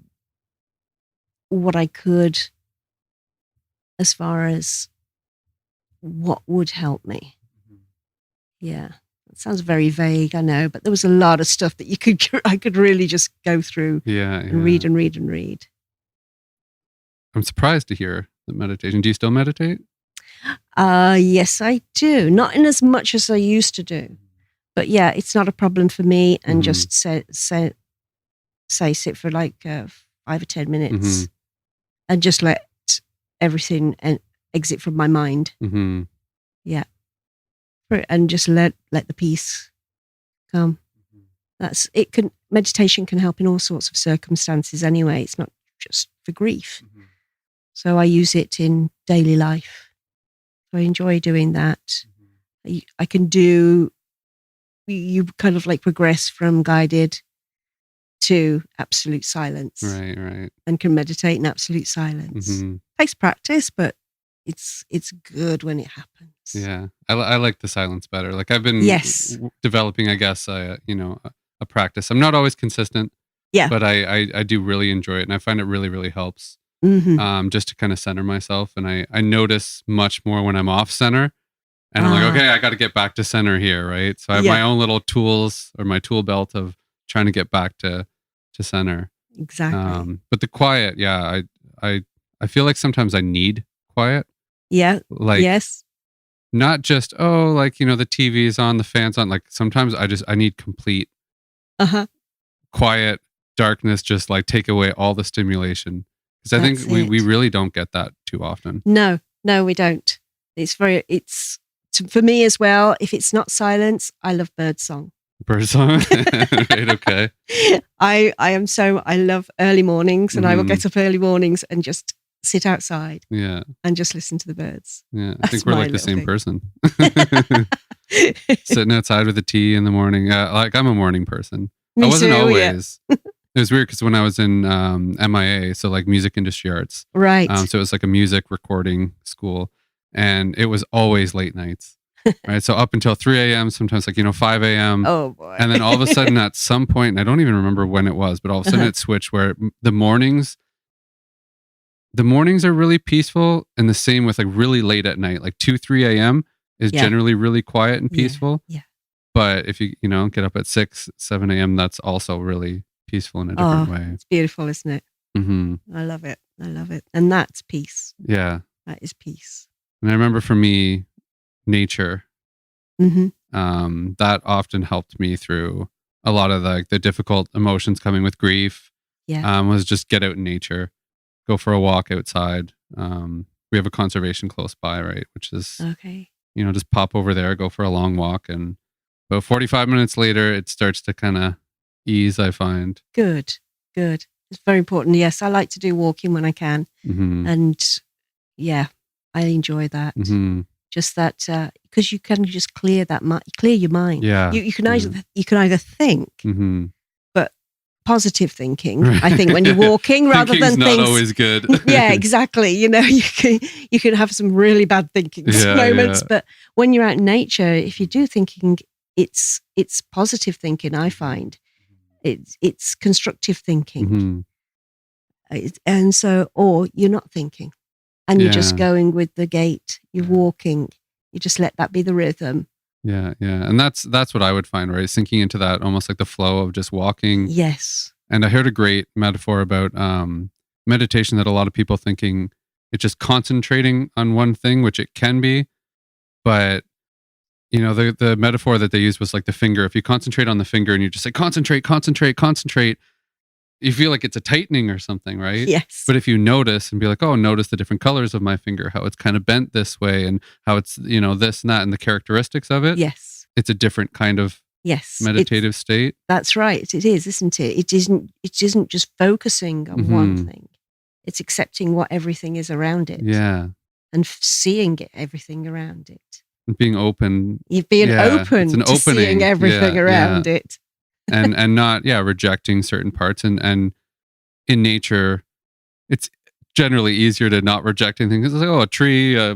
what I could as far as what would help me. Yeah. It sounds very vague, I know, but there was a lot of stuff that I could really just go through and read and read and read. I'm surprised to hear the meditation. Do you still meditate? Yes, I do. Not in as much as I used to do. But yeah, it's not a problem for me. And just sit for like 5 or 10 minutes and just let everything exit from my mind. Yeah. And just let the peace come. Meditation can help in all sorts of circumstances anyway. It's not just for grief. So I use it in daily life. So I enjoy doing that. I can do, you kind of like progress from guided to absolute silence. Right. And can meditate in absolute silence. Takes practice, but it's good when it happens. Yeah. I like the silence better. Like I've been developing, I guess, a practice. I'm not always consistent. Yeah. But I do really enjoy it, and I find it really, really helps. Just to kind of center myself. And I notice much more when I'm off center. And I'm like, okay, I got to get back to center here, right? So I have my own little tools, or my tool belt of trying to get back to center. Exactly. But the quiet, I feel like sometimes I need quiet. Yeah. Like, yes. Not just, the TV's on, the fan's on. Like sometimes I need complete quiet, darkness, just like take away all the stimulation. Because I think we really don't get that too often. No, we don't. For me as well, if it's not silence, I love birdsong. Birdsong? Right, okay. I love early mornings, and I will get up early mornings and just sit outside. Yeah. And just listen to the birds. Yeah, I think we're like the same person. Sitting outside with a tea in the morning. Like I'm a morning person. Me I wasn't too, always. Yeah. It was weird because when I was in MIA, so like music industry arts. Right. So it was like a music recording school, and it was always late nights. Right. So up until 3 a.m., sometimes like, 5 a.m. Oh boy. And then all of a sudden at some point, and I don't even remember when it was, but all of a sudden it switched where the mornings are really peaceful, and the same with like really late at night, like 2, 3 a.m. is generally really quiet and peaceful. Yeah. But if you get up at 6, 7 a.m., that's also really peaceful in a different way. It's beautiful, isn't it? I love it. And that's peace. Yeah. That is peace. And I remember for me, nature, that often helped me through a lot of the difficult emotions coming with grief. Yeah. Was just get out in nature, go for a walk outside. We have a conservation close by, right? Which is, just pop over there, go for a long walk. And about 45 minutes later, it starts to kind of ease, I find. Good. It's very important. Yes, I like to do walking when I can. And yeah, I enjoy that. Just that, because you can just clear your mind. Yeah. You can either think, Mm-hmm. but positive thinking. I think when you're walking, rather than not things. always good. Yeah, exactly. You can have some really bad thinking moments, but when you're out in nature, if you do thinking, it's positive thinking. I find it's constructive thinking, Mm-hmm. and so, or you're not thinking. And you're just going with the gait. You're walking. You just let that be the rhythm. Yeah, yeah. And that's what I would find, right? Sinking into that, almost like the flow of just walking. Yes. And I heard a great metaphor about meditation that a lot of people thinking it's just concentrating on one thing, which it can be. But, the metaphor that they used was like the finger. If you concentrate on the finger and you just say, concentrate, concentrate, concentrate, you feel like it's a tightening or something, right? Yes. But if you notice and be like, oh, notice the different colors of my finger, how it's kind of bent this way and how it's, this and that and the characteristics of it. Yes. It's a different kind of meditative state. That's right. It is, isn't it? It isn't just focusing on one thing. It's accepting what everything is around it. Yeah. And seeing everything around it. And being open. You're being open to seeing everything around it. and not rejecting certain parts and in nature it's generally easier to not reject anything because it's like, oh, a tree, a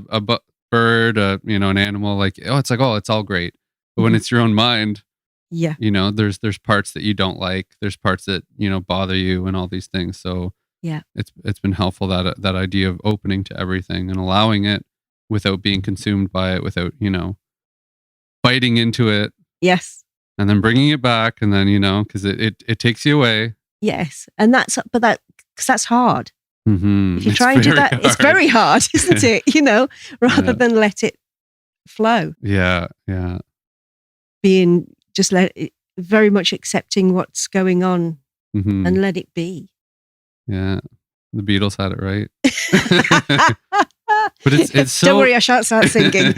bird, an animal, like, oh, it's like, oh, it's all great. But when it's your own mind, there's parts that you don't like, there's parts that bother you and all these things. So it's been helpful that idea of opening to everything and allowing it without being consumed by it, without biting into it. Yes. And then bringing it back, and then because it takes you away. Yes, and that's hard. Mm-hmm. If you try and do that, it's very hard, isn't it? Rather than let it flow. Yeah, yeah. Being just very much accepting what's going on and let it be. Yeah, the Beatles had it right. But it's so. Don't worry, I shan't start singing.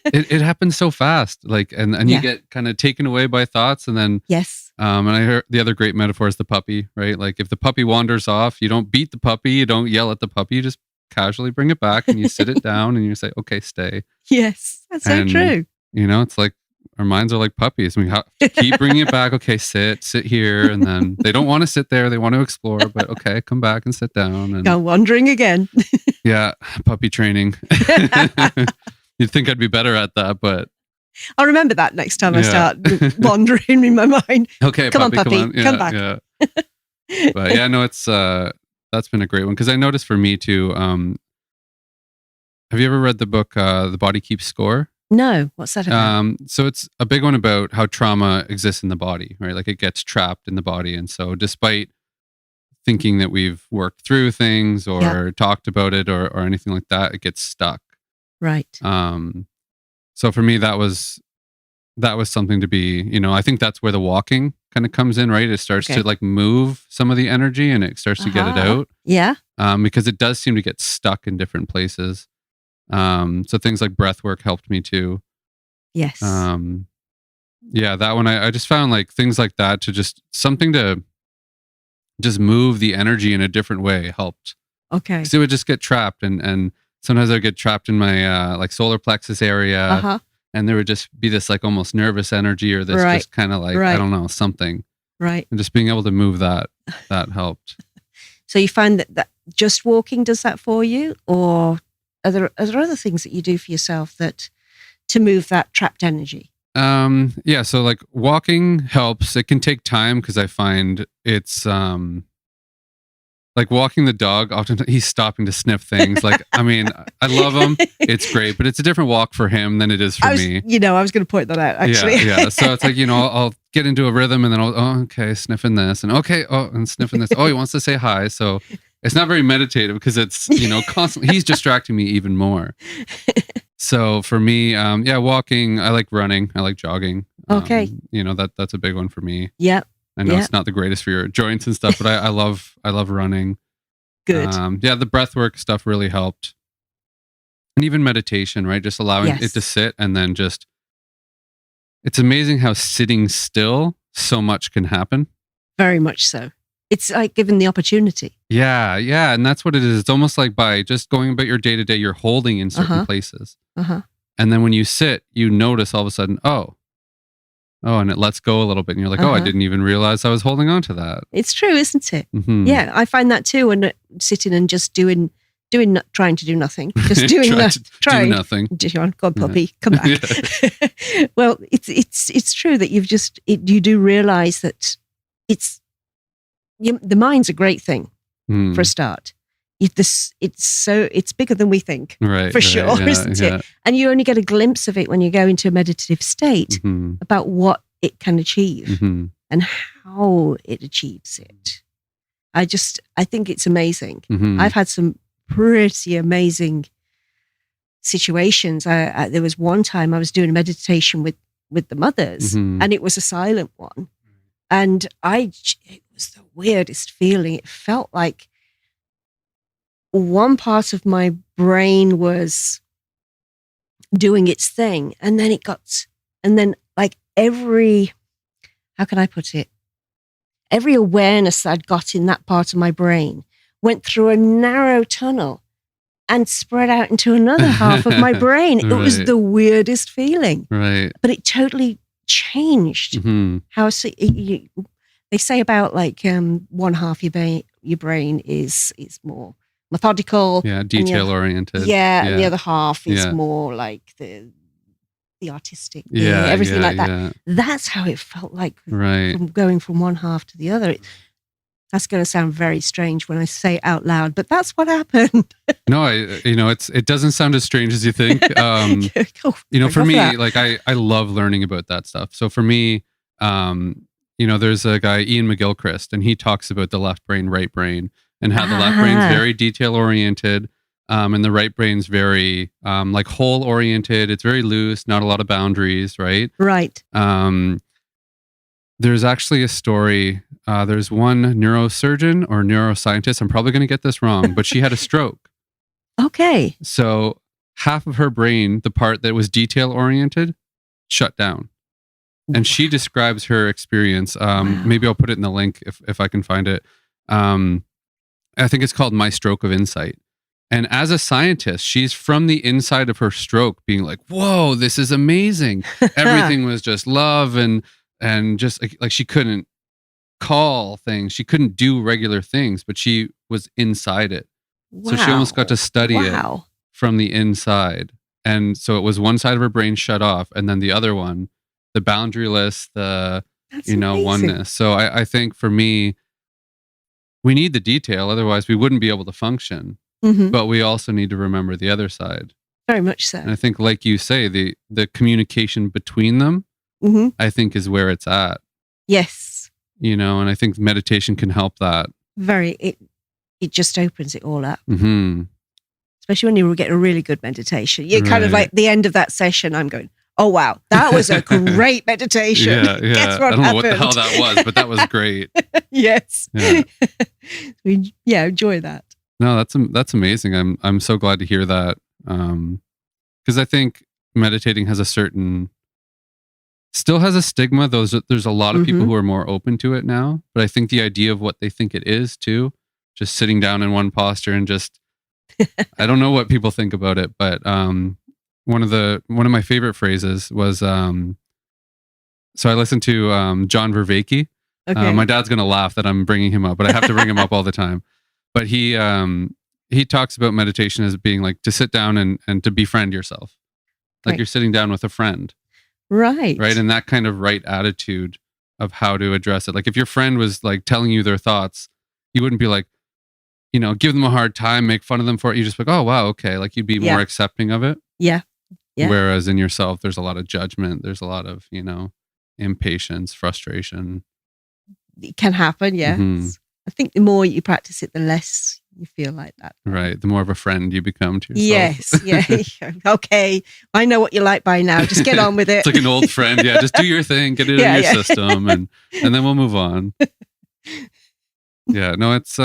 it happens so fast, like, and you get kind of taken away by thoughts, and then yes. And I heard the other great metaphor is the puppy, right? Like if the puppy wanders off, you don't beat the puppy, you don't yell at the puppy, you just casually bring it back and you sit it down and you say, okay, stay. Yes, that's so true. It's like our minds are like puppies. We keep bringing it back. Okay, sit here. And then they don't want to sit there. They want to explore, but okay, come back and sit down. And go wandering again. Yeah, puppy training. You'd think I'd be better at that, but I'll remember that next time I start wandering in my mind. Okay, come on, puppy, on. Yeah, come back. Yeah. But yeah, no, it's that's been a great one because I noticed for me too. Have you ever read the book The Body Keeps Score? No, what's that about? So it's a big one about how trauma exists in the body, right? Like it gets trapped in the body, and so despite thinking that we've worked through things or talked about it or anything like that, it gets stuck. Right. So for me, that was something to be, I think that's where the walking kind of comes in, right? It starts to like move some of the energy and it starts to get it out. Yeah. Because it does seem to get stuck in different places. So things like breath work helped me too. Yes. Yeah, that one, I just found like things like that to just something to just move the energy in a different way helped. Okay. So it would just get trapped and sometimes I would get trapped in my like solar plexus area and there would just be this like almost nervous energy or this just kind of like, I don't know, something. Right. And just being able to move that helped. So you find that just walking does that for you, or are there other things that you do for yourself to move that trapped energy? Yeah, so like walking helps. It can take time because I find it's like walking the dog, often he's stopping to sniff things. Like, I mean, I love him. It's great, but it's a different walk for him than it is for me. I was going to point that out, actually. Yeah. So it's like, I'll get into a rhythm and then okay, sniffing this and and sniffing this. Oh, he wants to say hi. So it's not very meditative because it's, constantly, he's distracting me even more. So for me, walking, I like running, I like jogging. Okay. That's a big one for me. Yeah. I know it's not the greatest for your joints and stuff, but I love running. Good. The breath work stuff really helped. And even meditation, right? Just allowing it to sit and then it's amazing how sitting still so much can happen. Very much so. It's like given the opportunity. Yeah. And that's what it is. It's almost like by just going about your day to day, you're holding in certain places. And then when you sit, you notice all of a sudden, oh, and it lets go a little bit. And you're like, oh, I didn't even realize I was holding on to that. It's true, isn't it? Mm-hmm. Yeah, I find that too when sitting and just trying to do nothing. Just doing do nothing. God, puppy, come back. Well, it's true that you do realize that the mind's a great thing for a start. It's bigger than we think, right? For sure, isn't it? And you only get a glimpse of it when you go into a meditative state about what it can achieve and how it achieves it. I think it's amazing. I've had some pretty amazing situations. There was one time I was doing a meditation with the mothers, and it was a silent one, and it was the weirdest feeling. It felt like one part of my brain was doing its thing, and then like how can I put it? Every awareness I'd got in that part of my brain went through a narrow tunnel and spread out into another half of my brain. It was the weirdest feeling. Right. But it totally changed how they say about like one half your brain is more methodical. Yeah, detail oriented. Yeah, and the other half is more like the artistic, everything like that. Yeah. That's how it felt like from going from one half to the other. That's going to sound very strange when I say it out loud, but that's what happened. No, it doesn't sound as strange as you think. For me, like I love learning about that stuff. So for me, there's a guy, Ian McGilchrist, and he talks about the left brain, right brain, and how the left brain's very detail oriented, and the right brain's very like whole oriented. It's very loose, not a lot of boundaries, right? Right. There's actually a story. There's one neurosurgeon or neuroscientist. I'm probably going to get this wrong, but she had a stroke. Okay. So half of her brain, the part that was detail oriented, shut down. And she describes her experience. Maybe I'll put it in the link if I can find it. I think it's called My Stroke of Insight. And as a scientist, she's from the inside of her stroke being like, whoa, this is amazing. Everything was just love and just like she couldn't call things. She couldn't do regular things, but she was inside it. Wow. So she almost got to study it from the inside. And so it was one side of her brain shut off, and then the other one, the boundaryless, amazing. Oneness. So I think for me, we need the detail. Otherwise we wouldn't be able to function. But we also need to remember the other side. Very much so. And I think, like you say, the communication between them, I think is where it's at. Yes. And I think meditation can help that. It just opens it all up. Especially when you get a really good meditation. You're kind of like the end of that session, I'm going, oh wow, that was a great meditation. Yeah. Guess what I don't know happened? what the hell that was, but that was great. Yes. Yeah. Enjoy that. No, that's amazing. I'm so glad to hear that. Because I think meditating has still has a stigma. There's a lot of people who are more open to it now, but I think the idea of what they think it is too, just sitting down in one posture and just, I don't know what people think about it, but one of my favorite phrases was, so I listened to John Vervaeke. Okay. My dad's gonna laugh that I'm bringing him up, but I have to bring him up all the time. But he talks about meditation as being like to sit down and to befriend yourself. Like you're sitting down with a friend. Right. Right. And that kind of right attitude of how to address it. Like if your friend was like telling you their thoughts, you wouldn't be like, give them a hard time, make fun of them for it. You just like, oh, wow. Okay. Like you'd be more accepting of it. Yeah. Whereas in yourself, there's a lot of judgment. There's a lot of, impatience, frustration. It can happen. Yes. I think the more you practice it, the less you feel like that. Right. The more of a friend you become to yourself. Yes. Yeah. Okay. I know what you like by now. Just get on with it. It's like an old friend. Yeah. Just do your thing. Get it in your system and then we'll move on. Yeah. No, it's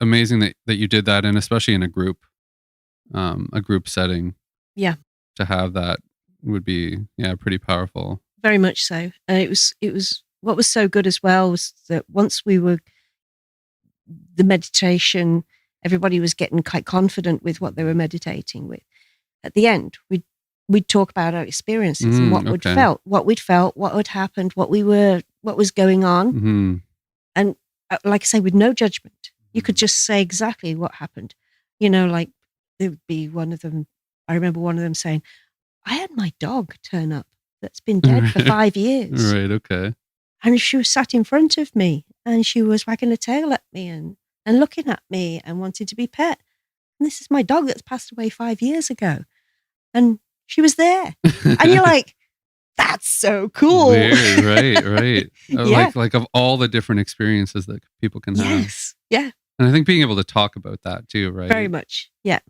amazing that you did that. And especially in a group setting. Yeah. To have that would be, pretty powerful. Very much so. It was what was so good as well was that once the meditation, everybody was getting quite confident with what they were meditating with. At the end, we'd talk about our experiences and what we'd felt, what had happened, what was going on. Mm-hmm. And like I say, with no judgment, you could just say exactly what happened. Like there would be one of them. I remember one of them saying, I had my dog turn up that's been dead for 5 years. Right. Okay. And she was sat in front of me and she was wagging her tail at me and looking at me and wanting to be pet. And this is my dog that's passed away 5 years ago. And she was there. And you're like, that's so cool. Weird, right. Yeah. Like of all the different experiences that people can have. Yes. Yeah. And I think being able to talk about that too, right? Very much. Yeah.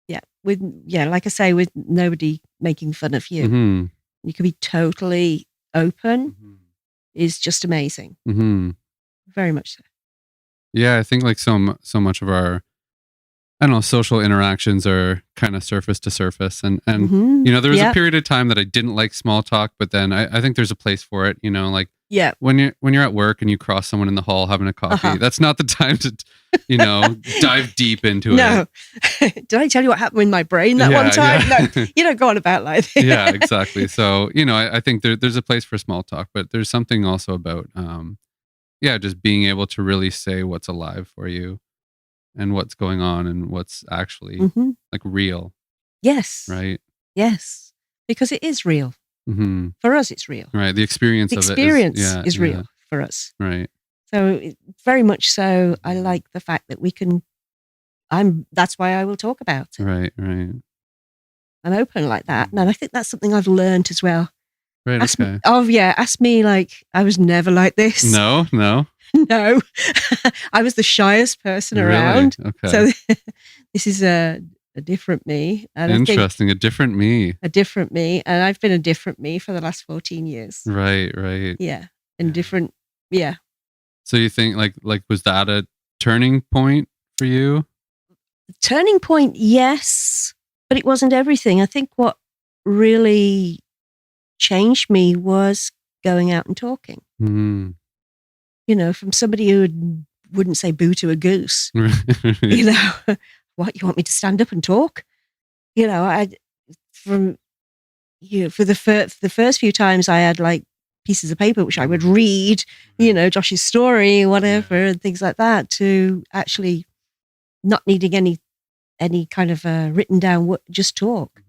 Yeah. Like I say, with nobody making fun of you. Mm-hmm. You can be totally open is just amazing. Mm-hmm. Very much so. Yeah, I think like so much of our, I don't know, social interactions are kind of surface to surface. And there was a period of time that I didn't like small talk, but then I think there's a place for it, like when you're at work and you cross someone in the hall having a coffee, that's not the time to, dive deep into it. No. Did I tell you what happened in my brain that one time? Yeah. No, you don't go on about like that. Yeah, exactly. So, I think there's a place for small talk, but there's something also about, just being able to really say what's alive for you and what's going on and what's actually like real. Yes. Right. Yes. Because it is real. Mm-hmm. For us, it's real. Right. The experience of it is real for us. Right. So very much so, I like the fact that we can, that's why I will talk about it. Right. I'm open like that. And I think that's something I've learned as well. Right. Ask me like, I was never like this. No. No. I was the shyest person around. Okay. So this is a different me. And interesting. A different me. And I've been a different me for the last 14 years. Right. Yeah. And different. Yeah. So you think like was that a turning point for you? Turning point, yes, but it wasn't everything. I think what really changed me was going out and talking. Mm. From somebody who wouldn't say boo to a goose. What, you want me to stand up and talk? For the first few times I had like pieces of paper which I would read, Josh's story, whatever, and things like that, to actually not needing any kind of written down, just talk.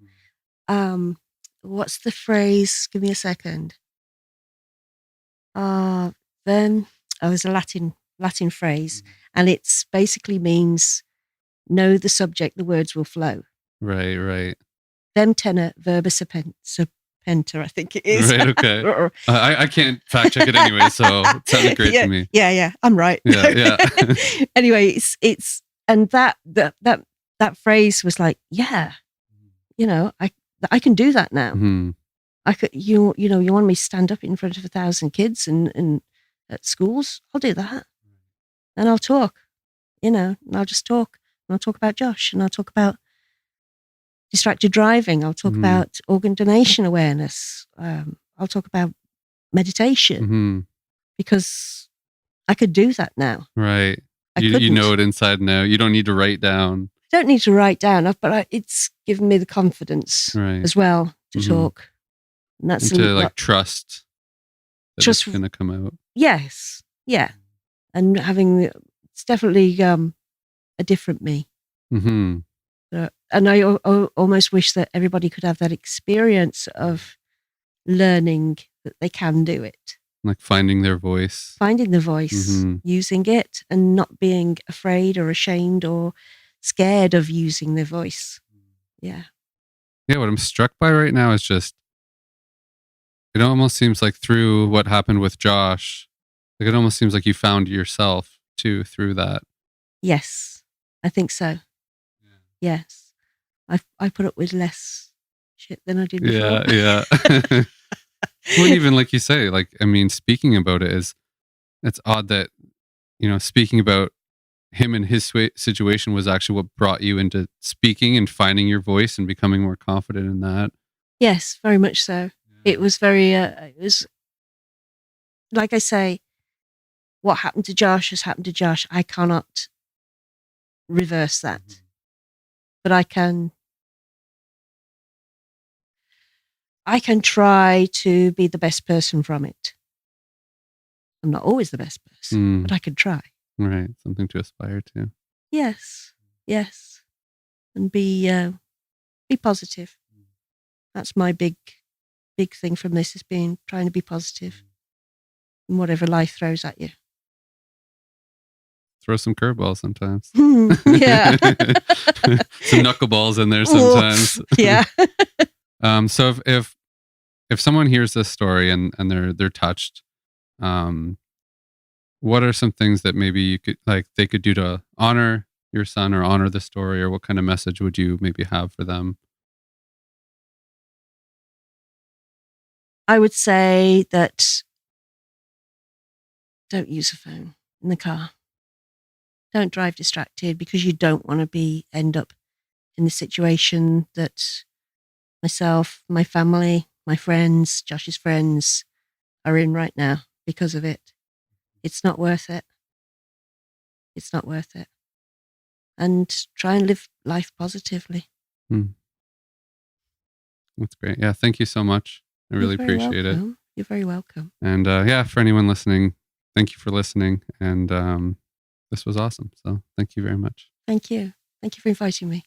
What's the phrase? Give me a second. It's a Latin phrase, and it's basically means know the subject, the words will flow. Right. Them tenor verba serpenter, I think it is. Right, okay. I can't fact check it anyway, so it sounded great to me. Yeah, I'm right. Yeah. Anyway, it's and that phrase was like, I can do that now. Mm-hmm. I could, you want me to stand up in front of 1,000 kids and at schools? I'll do that, and I'll talk. And I'll just talk. And I'll talk about Josh, and I'll talk about distracted driving. I'll talk about organ donation awareness. I'll talk about meditation because I could do that now. Right. You know it inside and out. You don't need to write down. I don't need to write down, but it's given me the confidence as well to talk. And that's trust that it's going to come out. Yes. Yeah. And it's definitely a different me. Mm-hmm. And I almost wish that everybody could have that experience of learning that they can do it. Like finding their voice. Finding the voice, using it, and not being afraid or ashamed or scared of using their voice. Yeah. Yeah, what I'm struck by right now is just, it almost seems like through what happened with Josh, like it almost seems like you found yourself too through that. Yes, I think so. Yeah. Yes. I put up with less shit than I did before. Yeah. Well, even like you say, speaking about it it's odd that, speaking about him and his situation was actually what brought you into speaking and finding your voice and becoming more confident in that. Yes, very much so. Yeah. It was very, it was, like I say, what happened to Josh has happened to Josh. I cannot reverse that. But I can try to be the best person from it. I'm not always the best person, but I can try. Right. Something to aspire to. Yes. And be positive. That's my big thing from this, is trying to be positive in whatever life throws at you. Throw some curveballs sometimes. Yeah. Some knuckleballs in there sometimes. Yeah. So if someone hears this story and they're touched, what are some things that maybe they could do to honor your son or honor the story, or what kind of message would you maybe have for them? I would say that don't use a phone in the car. Don't drive distracted, because you don't want to end up in the situation that myself, my family, my friends, Josh's friends are in right now because of it. It's not worth it. It's not worth it. And try and live life positively. That's great. Yeah, thank you so much. I really appreciate it. You're very welcome. And for anyone listening, thank you for listening. And this was awesome. So thank you very much. Thank you. Thank you for inviting me.